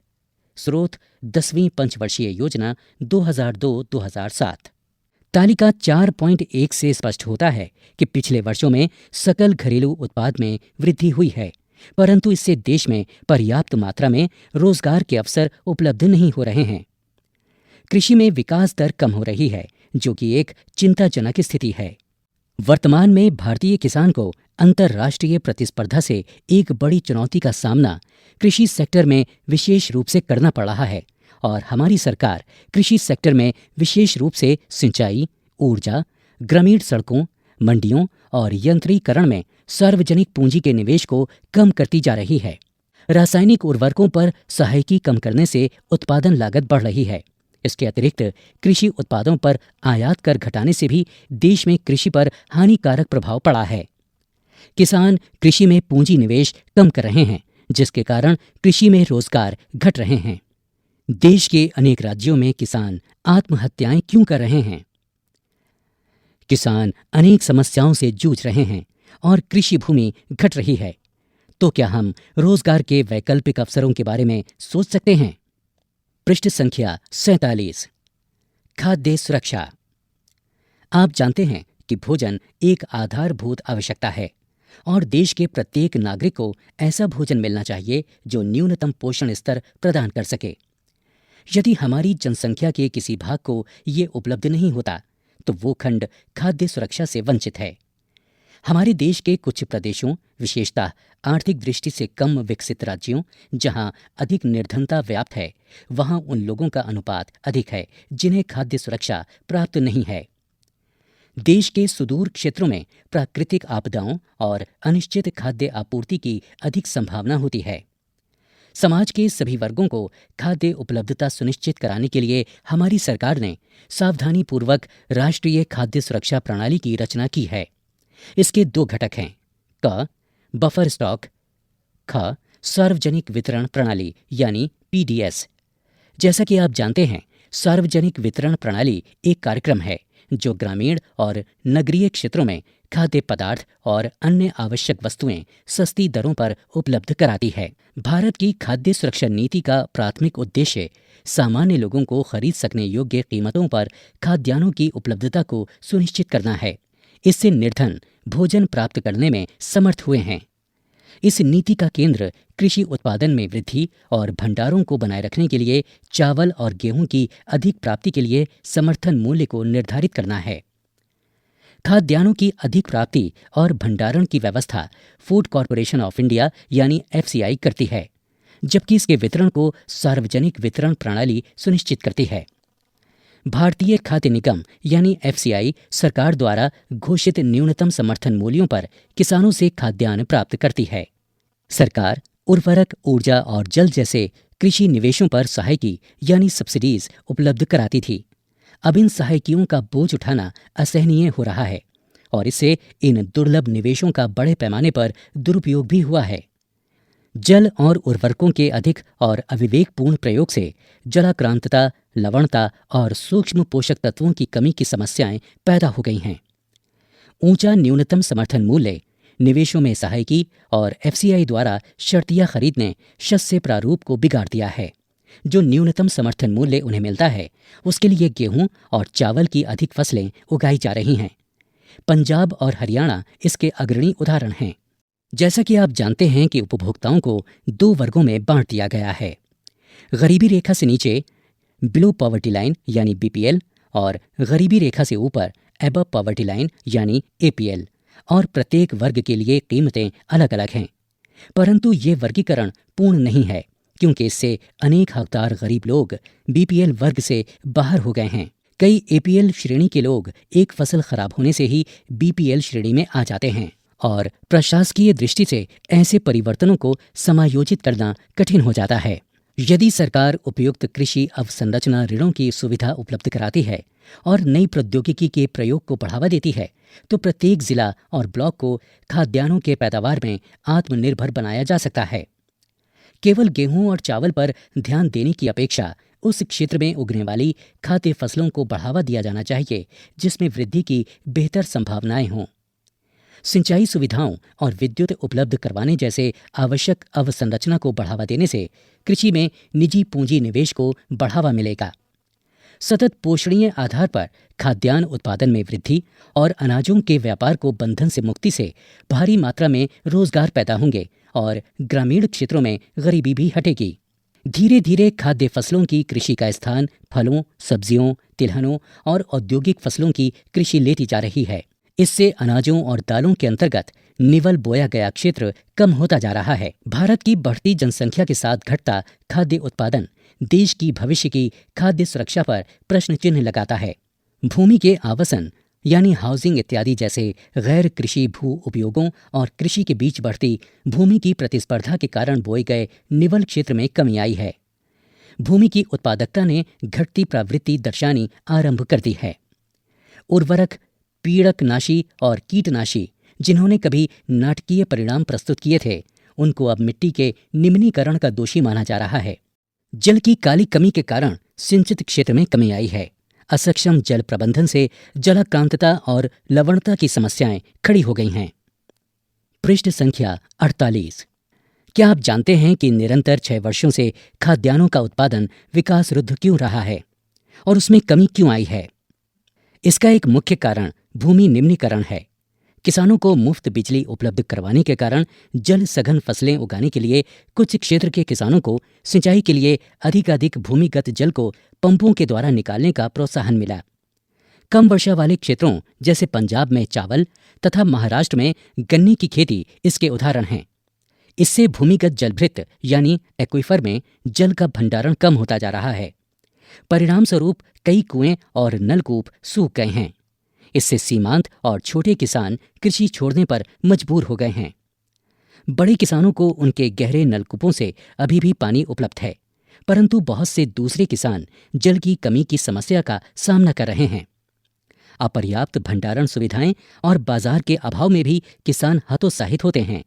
स्रोत 10वीं पंचवर्षीय योजना 2002-2007। तालिका 4.1 से स्पष्ट होता है कि पिछले वर्षों में सकल घरेलू उत्पाद में वृद्धि हुई है, परंतु इससे देश में पर्याप्त मात्रा में रोजगार के अवसर उपलब्ध नहीं हो रहे हैं। कृषि में विकास दर कम हो रही है, जो कि एक चिंताजनक स्थिति है। वर्तमान में भारतीय किसान को अंतर्राष्ट्रीय प्रतिस्पर्धा से एक बड़ी चुनौती का सामना कृषि सेक्टर में विशेष रूप से करना पड़ रहा है और हमारी सरकार कृषि सेक्टर में विशेष रूप से सिंचाई, ऊर्जा, ग्रामीण सड़कों, मंडियों और यंत्रीकरण में सार्वजनिक पूंजी के निवेश को कम करती जा रही है। रासायनिक उर्वरकों पर सहायकी कम करने से उत्पादन लागत बढ़ रही है। इसके अतिरिक्त कृषि उत्पादों पर आयात कर घटाने से भी देश में कृषि पर हानिकारक प्रभाव पड़ा है। किसान कृषि में पूंजी निवेश कम कर रहे हैं, जिसके कारण कृषि में रोजगार घट रहे हैं। देश के अनेक राज्यों में किसान आत्महत्याएं क्यों कर रहे हैं? किसान अनेक समस्याओं से जूझ रहे हैं और कृषि भूमि घट रही है। तो क्या हम रोजगार के वैकल्पिक अवसरों के बारे में सोच सकते हैं? पृष्ठ संख्या 47। खाद्य सुरक्षा। आप जानते हैं कि भोजन एक आधारभूत आवश्यकता है और देश के प्रत्येक नागरिक को ऐसा भोजन मिलना चाहिए जो न्यूनतम पोषण स्तर प्रदान कर सके। यदि हमारी जनसंख्या के किसी भाग को ये उपलब्ध नहीं होता तो वो खंड खाद्य सुरक्षा से वंचित है। हमारे देश के कुछ प्रदेशों, विशेषतः आर्थिक दृष्टि से कम विकसित राज्यों जहां अधिक निर्धनता व्याप्त है, वहां उन लोगों का अनुपात अधिक है जिन्हें खाद्य सुरक्षा प्राप्त नहीं है। देश के सुदूर क्षेत्रों में प्राकृतिक आपदाओं और अनिश्चित खाद्य आपूर्ति की अधिक संभावना होती है। समाज के सभी वर्गों को खाद्य उपलब्धता सुनिश्चित कराने के लिए हमारी सरकार ने सावधानीपूर्वक राष्ट्रीय खाद्य सुरक्षा प्रणाली की रचना की है। इसके 2 घटक हैं: क बफर स्टॉक, ख सार्वजनिक वितरण प्रणाली यानी पीडीएस। जैसा कि आप जानते हैं, सार्वजनिक वितरण प्रणाली एक कार्यक्रम है जो ग्रामीण और नगरीय क्षेत्रों में खाद्य पदार्थ और अन्य आवश्यक वस्तुएं सस्ती दरों पर उपलब्ध कराती है। भारत की खाद्य सुरक्षा नीति का प्राथमिक उद्देश्य सामान्य लोगों को खरीद सकने योग्य कीमतों पर खाद्यान्नों की उपलब्धता को सुनिश्चित करना है। इससे निर्धन भोजन प्राप्त करने में समर्थ हुए हैं। इस नीति का केंद्र कृषि उत्पादन में वृद्धि और भंडारों को बनाए रखने के लिए चावल और गेहूं की अधिक प्राप्ति के लिए समर्थन मूल्य को निर्धारित करना है। खाद्यान्नों की अधिक प्राप्ति और भंडारण की व्यवस्था फूड कॉरपोरेशन ऑफ इंडिया यानी एफसीआई करती है, जबकि इसके वितरण को सार्वजनिक वितरण प्रणाली सुनिश्चित करती है। भारतीय खाद्य निगम यानी एफसीआई सरकार द्वारा घोषित न्यूनतम समर्थन मूल्यों पर किसानों से खाद्यान्न प्राप्त करती है। सरकार उर्वरक, ऊर्जा और जल जैसे कृषि निवेशों पर सहायकी यानी सब्सिडीज उपलब्ध कराती थी। अब इन सहायकियों का बोझ उठाना असहनीय हो रहा है और इससे इन दुर्लभ निवेशों का बड़े पैमाने पर दुरुपयोग भी हुआ है। जल और उर्वरकों के अधिक और अविवेकपूर्ण प्रयोग से जलाक्रांतता, लवणता और सूक्ष्म पोषक तत्वों की कमी की समस्याएं पैदा हो गई हैं। ऊंचा न्यूनतम समर्थन मूल्य, निवेशों में सहायकी और एफसीआई द्वारा शर्तिया खरीद ने शस्य प्रारूप को बिगाड़ दिया है। जो न्यूनतम समर्थन मूल्य उन्हें मिलता है, उसके लिए गेहूं और चावल की अधिक फसलें उगाई जा रही हैं। पंजाब और हरियाणा इसके अग्रणी उदाहरण हैं। जैसा कि आप जानते हैं कि उपभोक्ताओं को दो वर्गों में बांट दिया गया है। गरीबी रेखा से नीचे बिलो पॉवर्टी लाइन यानी बीपीएल और गरीबी रेखा से ऊपर एबव पॉवर्टी लाइन यानी एपीएल, और प्रत्येक वर्ग के लिए कीमतें अलग अलग हैं। परंतु ये वर्गीकरण पूर्ण नहीं है, क्योंकि इससे अनेक हकदार गरीब लोग बीपीएल वर्ग से बाहर हो गए हैं। कई एपीएल श्रेणी के लोग एक फसल खराब होने से ही बीपीएल श्रेणी में आ जाते हैं, और प्रशासकीय दृष्टि से ऐसे परिवर्तनों को समायोजित करना कठिन हो जाता है। यदि सरकार उपयुक्त कृषि अवसंरचना ऋणों की सुविधा उपलब्ध कराती है और नई प्रौद्योगिकी के प्रयोग को बढ़ावा देती है, तो प्रत्येक जिला और ब्लॉक को खाद्यान्नों के पैदावार में आत्मनिर्भर बनाया जा सकता है। केवल गेहूं और चावल पर ध्यान देने की अपेक्षा उस क्षेत्र में उगने वाली खाद्य फसलों को बढ़ावा दिया जाना चाहिए जिसमें वृद्धि की बेहतर संभावनाएं हों। सिंचाई सुविधाओं और विद्युत उपलब्ध करवाने जैसे आवश्यक अवसंरचना को बढ़ावा देने से कृषि में निजी पूंजी निवेश को बढ़ावा मिलेगा। सतत पोषणीय आधार पर खाद्यान्न उत्पादन में वृद्धि और अनाजों के व्यापार को बंधन से मुक्ति से भारी मात्रा में रोजगार पैदा होंगे और ग्रामीण क्षेत्रों में गरीबी भी हटेगी। धीरे धीरे खाद्य फसलों की कृषि का स्थान फलों, सब्जियों, तिलहनों और औद्योगिक फसलों की कृषि लेती जा रही है। इससे अनाजों और दालों के अंतर्गत निवल बोया गया क्षेत्र कम होता जा रहा है। भारत की बढ़ती जनसंख्या के साथ घटता खाद्य उत्पादन देश की भविष्य की खाद्य सुरक्षा पर प्रश्न चिन्ह लगाता है। भूमि के आवासन यानी हाउसिंग इत्यादि जैसे गैर कृषि भू उपयोगों और कृषि के बीच बढ़ती भूमि की प्रतिस्पर्धा के कारण बोए गए निवल क्षेत्र में कमी आई है। भूमि की उत्पादकता ने घटती प्रवृत्ति दर्शानी आरंभ कर दी है। उर्वरक, पीड़कनाशी और कीटनाशी जिन्होंने कभी नाटकीय परिणाम प्रस्तुत किए थे, उनको अब मिट्टी के निम्नीकरण का दोषी माना जा रहा है। जल की काली कमी के कारण सिंचित क्षेत्र में कमी आई है। असक्षम जल प्रबंधन से जलाक्रांतता और लवणता की समस्याएं खड़ी हो गई हैं। पृष्ठ संख्या 48। क्या आप जानते हैं कि निरंतर 6 वर्षों से खाद्यान्नों का उत्पादन विकास रुद्ध क्यों रहा है और उसमें कमी क्यों आई है? इसका एक मुख्य कारण भूमि निम्नीकरण है। किसानों को मुफ्त बिजली उपलब्ध करवाने के कारण जल सघन फसलें उगाने के लिए कुछ क्षेत्र के किसानों को सिंचाई के लिए अधिकाधिक भूमिगत जल को पंपों के द्वारा निकालने का प्रोत्साहन मिला। कम वर्षा वाले क्षेत्रों जैसे पंजाब में चावल तथा महाराष्ट्र में गन्ने की खेती इसके उदाहरण हैं। इससे भूमिगत जलभृत यानी एक्वीफर में जल का भंडारण कम होता जा रहा है। परिणाम स्वरूप कई कुएं और नलकूप सूख गए हैं। इससे सीमांत और छोटे किसान कृषि छोड़ने पर मजबूर हो गए हैं। बड़े किसानों को उनके गहरे नलकूपों से अभी भी पानी उपलब्ध है, परंतु बहुत से दूसरे किसान जल की कमी की समस्या का सामना कर रहे हैं। अपर्याप्त भंडारण सुविधाएं और बाजार के अभाव में भी किसान हतोत्साहित होते हैं।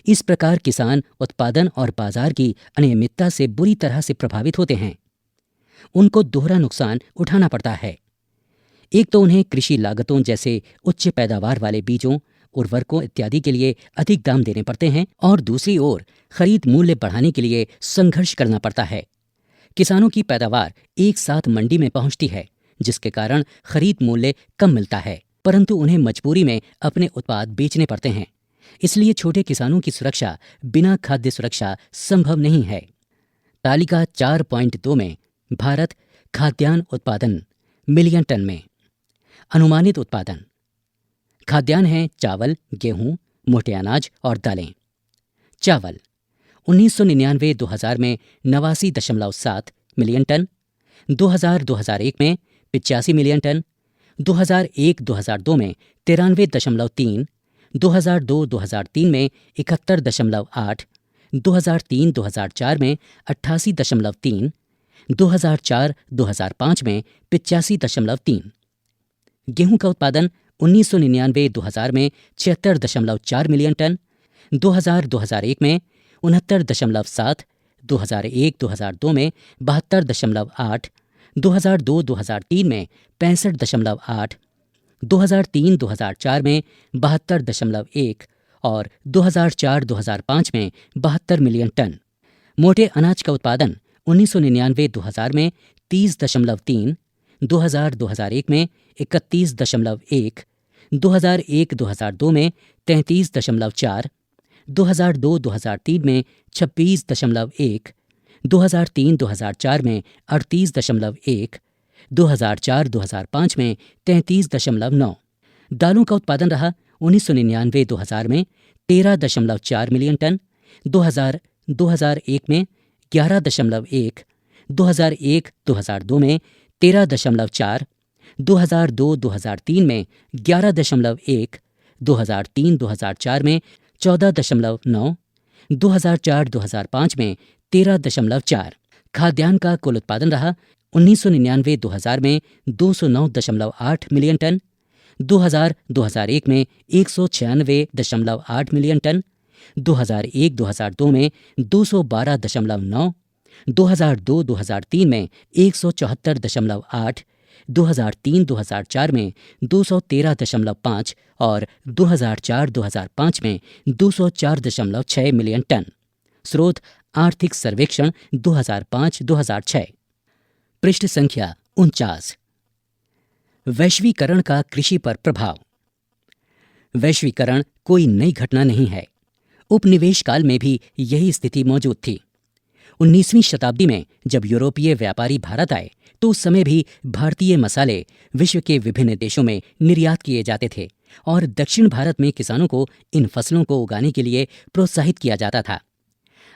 इस प्रकार किसान उत्पादन और बाजार की अनियमितता से बुरी तरह से प्रभावित होते हैं। उनको दोहरा नुकसान उठाना पड़ता है। एक तो उन्हें कृषि लागतों जैसे उच्च पैदावार वाले बीजों, उर्वरकों इत्यादि के लिए अधिक दाम देने पड़ते हैं, और दूसरी ओर खरीद मूल्य बढ़ाने के लिए संघर्ष करना पड़ता है। किसानों की पैदावार एक साथ मंडी में पहुंचती है, जिसके कारण खरीद मूल्य कम मिलता है, परंतु उन्हें मजबूरी में अपने उत्पाद बेचने पड़ते हैं। इसलिए छोटे किसानों की सुरक्षा बिना खाद्य सुरक्षा संभव नहीं है। तालिका 4.2 में भारत खाद्यान्न उत्पादन मिलियन टन में। अनुमानित उत्पादन खाद्यान्न है चावल, गेहूं, मोटे अनाज और दालें। चावल 1999-2000 में 89.7 मिलियन टन, 2000-2001 में 85 मिलियन टन, 2001-2002 में 93.3, 2002-2003 में 71.8, 2003-2004 में 88.3, 2004-2005 में 85.3। गेहूं का उत्पादन 1999-2000 में 76.4 मिलियन टन, 2000-2001 में 69.7, 2001-2002 में 72.8, 2002-2003 में 65.8, 2003-2004 में 72.1 और 2004-2005 में 72 मिलियन टन। मोटे अनाज का उत्पादन 1999-2000 में 30.3, 2000-2001 में 31.1, 2001-2002 में 33.4, 2002-2003 में 26.1, 2003-2004 में 38.1, 2004-2005 में 33.9। दालों का उत्पादन रहा 1999-2000 में 13.4 मिलियन टन, 2000-2001 में 11.1, 2001-2002 में 13.4, 2002-2003 में 11.1, 2003-2004 में 14.9, 2004-2005 में 13.4। खाद्यान्न का कुल उत्पादन रहा 1999-2000 में 209.8 मिलियन टन, 2000-2001 में 196.8 मिलियन टन, 2001-2002 में 212.9, 2002-2003 में 174.8, 2003-2004 में 213.5 और 2004-2005 में 204.6 मिलियन टन। स्रोत आर्थिक सर्वेक्षण 2005-2006। पृष्ठ संख्या 49। वैश्वीकरण का कृषि पर प्रभाव। वैश्वीकरण कोई नई घटना नहीं है। उपनिवेश काल में भी यही स्थिति मौजूद थी। 19वीं शताब्दी में जब यूरोपीय व्यापारी भारत आए तो उस समय भी भारतीय मसाले विश्व के विभिन्न देशों में निर्यात किए जाते थे और दक्षिण भारत में किसानों को इन फसलों को उगाने के लिए प्रोत्साहित किया जाता था।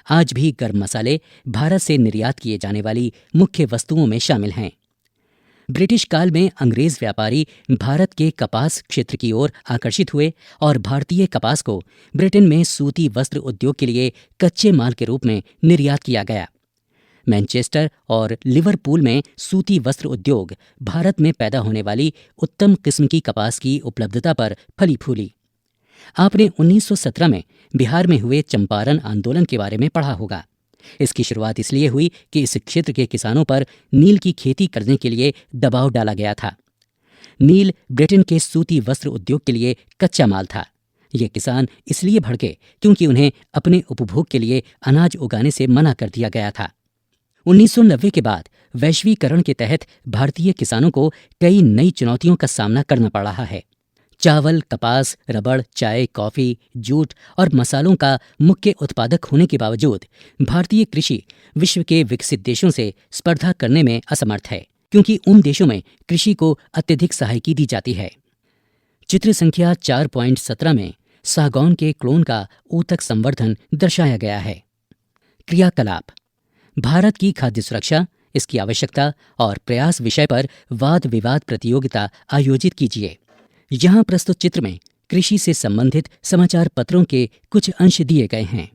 आज भी गर्म मसाले भारत से निर्यात किए जाने वाली मुख्य वस्तुओं में शामिल हैं। ब्रिटिश काल में अंग्रेज व्यापारी भारत के कपास क्षेत्र की ओर आकर्षित हुए और भारतीय कपास को ब्रिटेन में सूती वस्त्र उद्योग के लिए कच्चे माल के रूप में निर्यात किया गया। मैनचेस्टर और लिवरपूल में सूती वस्त्र उद्योग भारत में पैदा होने वाली उत्तम किस्म की कपास की उपलब्धता पर फली फूली। आपने 1917 में बिहार में हुए चंपारण आंदोलन के बारे में पढ़ा होगा। इसकी शुरुआत इसलिए हुई कि इस क्षेत्र के किसानों पर नील की खेती करने के लिए दबाव डाला गया था। नील ब्रिटेन के सूती वस्त्र उद्योग के लिए कच्चा माल था। ये किसान इसलिए भड़के क्योंकि उन्हें अपने उपभोग के लिए अनाज उगाने से मना कर दिया गया था। 1990 के बाद वैश्वीकरण के तहत भारतीय किसानों को कई नई चुनौतियों का सामना करना पड़ रहा है। चावल, कपास, रबड़, चाय, कॉफी, जूट और मसालों का मुख्य उत्पादक होने के बावजूद भारतीय कृषि विश्व के विकसित देशों से स्पर्धा करने में असमर्थ है, क्योंकि उन देशों में कृषि को अत्यधिक सहायता दी जाती है। चित्र संख्या 4.17 में सागौन के क्लोन का ऊतक संवर्धन दर्शाया गया है। क्रियाकलाप। भारत की खाद्य सुरक्षा, इसकी आवश्यकता और प्रयास विषय पर वाद विवाद प्रतियोगिता आयोजित कीजिए। यहाँ प्रस्तुत चित्र में कृषि से संबंधित समाचार पत्रों के कुछ अंश दिए गए हैं।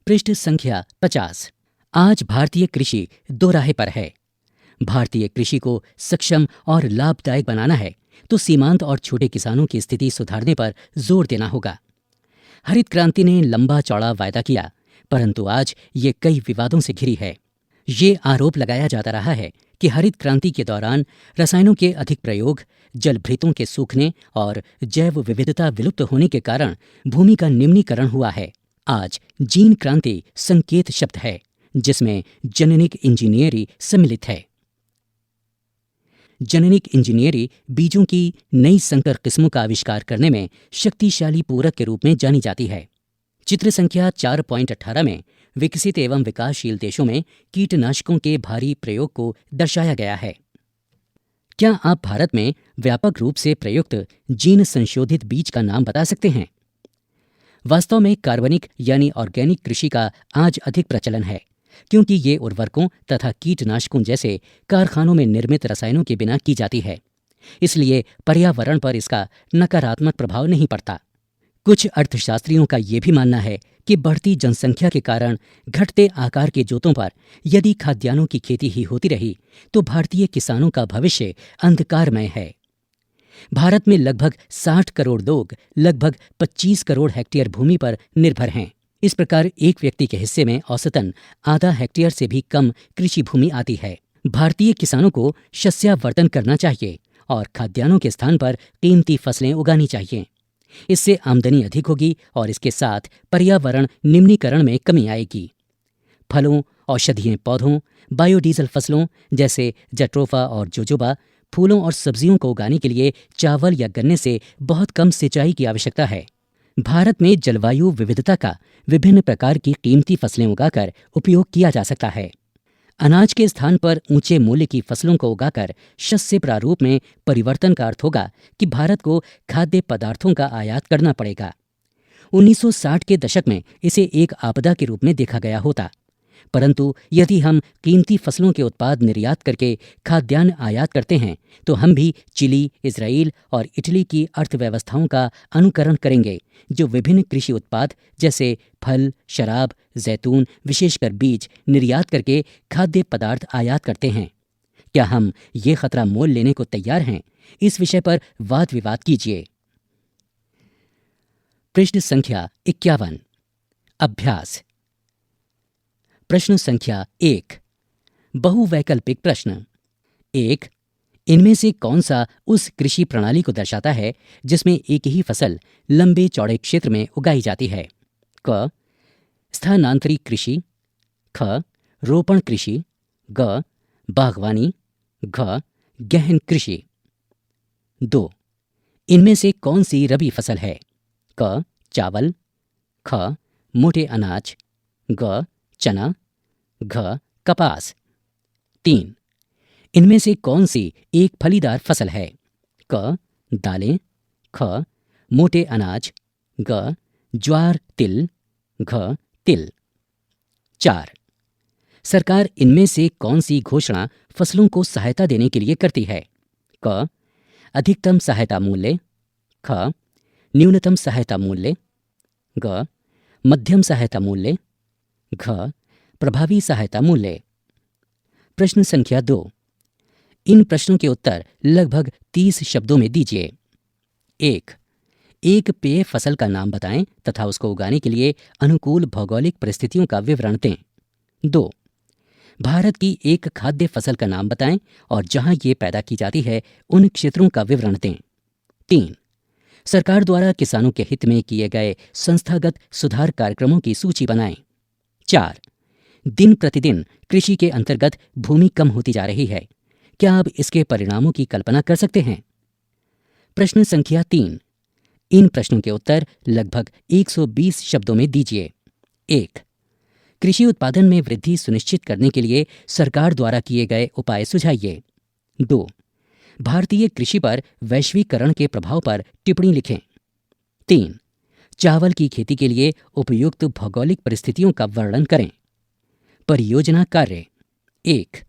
पृष्ठ संख्या 50। आज भारतीय कृषि दो राह पर है। भारतीय कृषि को सक्षम और लाभदायक बनाना है तो सीमांत और छोटे किसानों की स्थिति सुधारने पर जोर देना होगा। हरित क्रांति ने लंबा चौड़ा वायदा किया, परंतु आज ये कई विवादों से घिरी है। ये आरोप लगाया जाता रहा है कि हरित क्रांति के दौरान रसायनों के अधिक प्रयोग, जलभृतों के सूखने और जैव विविधता विलुप्त होने के कारण भूमि का निम्नीकरण हुआ है। आज जीन क्रांति संकेत शब्द है, जिसमें जेनेटिक इंजीनियरी सम्मिलित है। जेनेटिक इंजीनियरी बीजों की नई संकर किस्मों का आविष्कार करने में शक्तिशाली पूरक के रूप में जानी जाती है। चित्र संख्या 4.18 में विकसित एवं विकासशील देशों में कीटनाशकों के भारी प्रयोग को दर्शाया गया है। क्या आप भारत में व्यापक रूप से प्रयुक्त जीन संशोधित बीज का नाम बता सकते हैं? वास्तव में कार्बनिक यानी ऑर्गेनिक कृषि का आज अधिक प्रचलन है, क्योंकि ये उर्वरकों तथा कीटनाशकों जैसे कारखानों में निर्मित रसायनों के बिना की जाती है। इसलिए पर्यावरण पर इसका नकारात्मक प्रभाव नहीं पड़ता। कुछ अर्थशास्त्रियों का ये भी मानना है कि बढ़ती जनसंख्या के कारण घटते आकार के जोतों पर यदि खाद्यान्नों की खेती ही होती रही तो भारतीय किसानों का भविष्य अंधकारमय है। भारत में लगभग 60 करोड़ लोग लगभग 25 करोड़ हेक्टेयर भूमि पर निर्भर हैं। इस प्रकार एक व्यक्ति के हिस्से में औसतन आधा हेक्टेयर से भी कम कृषि भूमि आती है। भारतीय किसानों को शस्यावर्धन करना चाहिए और खाद्यान्नों के स्थान पर कीमती फसलें उगानी चाहिए। इससे आमदनी अधिक होगी और इसके साथ पर्यावरण निम्नीकरण में कमी आएगी। फलों, औषधीय पौधों, बायोडीजल फसलों जैसे जट्रोफा और जोजोबा, फूलों और सब्जियों को उगाने के लिए चावल या गन्ने से बहुत कम सिंचाई की आवश्यकता है। भारत में जलवायु विविधता का विभिन्न प्रकार की कीमती फसलें उगाकर उपयोग किया जा सकता है। अनाज के स्थान पर ऊंचे मूल्य की फसलों को उगाकर शस्य प्रारूप में परिवर्तन का अर्थ होगा कि भारत को खाद्य पदार्थों का आयात करना पड़ेगा। 1960 के दशक में इसे एक आपदा के रूप में देखा गया होता, परंतु यदि हम कीमती फसलों के उत्पाद निर्यात करके खाद्यान्न आयात करते हैं तो हम भी चिली, इजराइल और इटली की अर्थव्यवस्थाओं का अनुकरण करेंगे, जो विभिन्न कृषि उत्पाद जैसे फल, शराब, जैतून, विशेषकर बीज निर्यात करके खाद्य पदार्थ आयात करते हैं। क्या हम ये खतरा मोल लेने को तैयार हैं? इस विषय पर वाद विवाद कीजिए। प्रश्न संख्या 51। अभ्यास। प्रश्न संख्या 1। बहुवैकल्पिक प्रश्न। 1। इनमें से कौन सा उस कृषि प्रणाली को दर्शाता है जिसमें एक ही फसल लंबे चौड़े क्षेत्र में उगाई जाती है? क. स्थानांतरी कृषि, ख. रोपण कृषि, ग. बागवानी, घ. गहन कृषि। 2. इनमें से कौन सी रबी फसल है? क. चावल, ख. मोटे अनाज, ग. चना, घ. कपास। 3. इनमें से कौन सी एक फलीदार फसल है? क. दालें, ख. मोटे अनाज, ग. ज्वार तिल, घ. तिल। 4. सरकार इनमें से कौन सी घोषणा फसलों को सहायता देने के लिए करती है? क. अधिकतम सहायता मूल्य, ख. न्यूनतम सहायता मूल्य, ग. मध्यम सहायता मूल्य, घ. प्रभावी सहायता मूल्य। प्रश्न संख्या 2। इन प्रश्नों के उत्तर लगभग 30 शब्दों में दीजिए। 1. एक पेय फसल का नाम बताएं तथा उसको उगाने के लिए अनुकूल भौगोलिक परिस्थितियों का विवरण दें। 2. भारत की एक खाद्य फसल का नाम बताएं और जहां ये पैदा की जाती है उन क्षेत्रों का विवरण दें। 3. सरकार द्वारा किसानों के हित में किए गए संस्थागत सुधार कार्यक्रमों की सूची बनाएं। 4. दिन प्रतिदिन कृषि के अंतर्गत भूमि कम होती जा रही है। क्या आप इसके परिणामों की कल्पना कर सकते हैं? प्रश्न संख्या 3। इन प्रश्नों के उत्तर लगभग 120 शब्दों में दीजिए। 1. कृषि उत्पादन में वृद्धि सुनिश्चित करने के लिए सरकार द्वारा किए गए उपाय सुझाइए। 2. भारतीय कृषि पर वैश्वीकरण के प्रभाव पर टिप्पणी लिखें। 3. चावल की खेती के लिए उपयुक्त भौगोलिक परिस्थितियों का वर्णन करें। परियोजना कार्य। 1.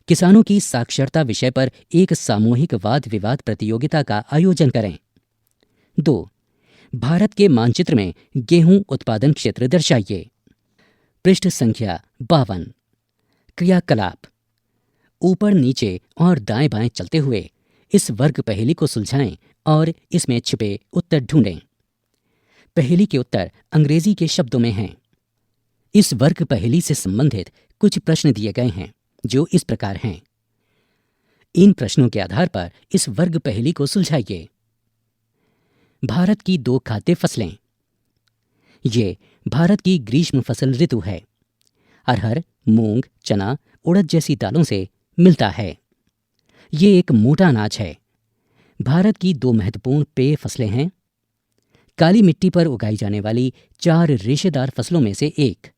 किसानों की साक्षरता विषय पर एक सामूहिक वाद विवाद प्रतियोगिता का आयोजन करें। 2. भारत के मानचित्र में गेहूं उत्पादन क्षेत्र दर्शाइए। पृष्ठ संख्या 52। क्रियाकलाप। ऊपर नीचे और दाएं बाएं चलते हुए इस वर्ग पहेली को सुलझाएं और इसमें छिपे उत्तर ढूंढें। पहेली के उत्तर अंग्रेजी के शब्दों में हैं। इस वर्ग पहेली से संबंधित कुछ प्रश्न दिए गए हैं जो इस प्रकार हैं। इन प्रश्नों के आधार पर इस वर्ग पहेली को सुलझाइए। भारत की 2 खाद्य फसलें। ये भारत की ग्रीष्म फसल ऋतु है। अरहर, मूंग, चना, उड़द जैसी दालों से मिलता है। ये एक मोटा अनाज है। भारत की 2 महत्वपूर्ण पेय फसलें हैं। काली मिट्टी पर उगाई जाने वाली 4 रेशेदार फसलों में से एक।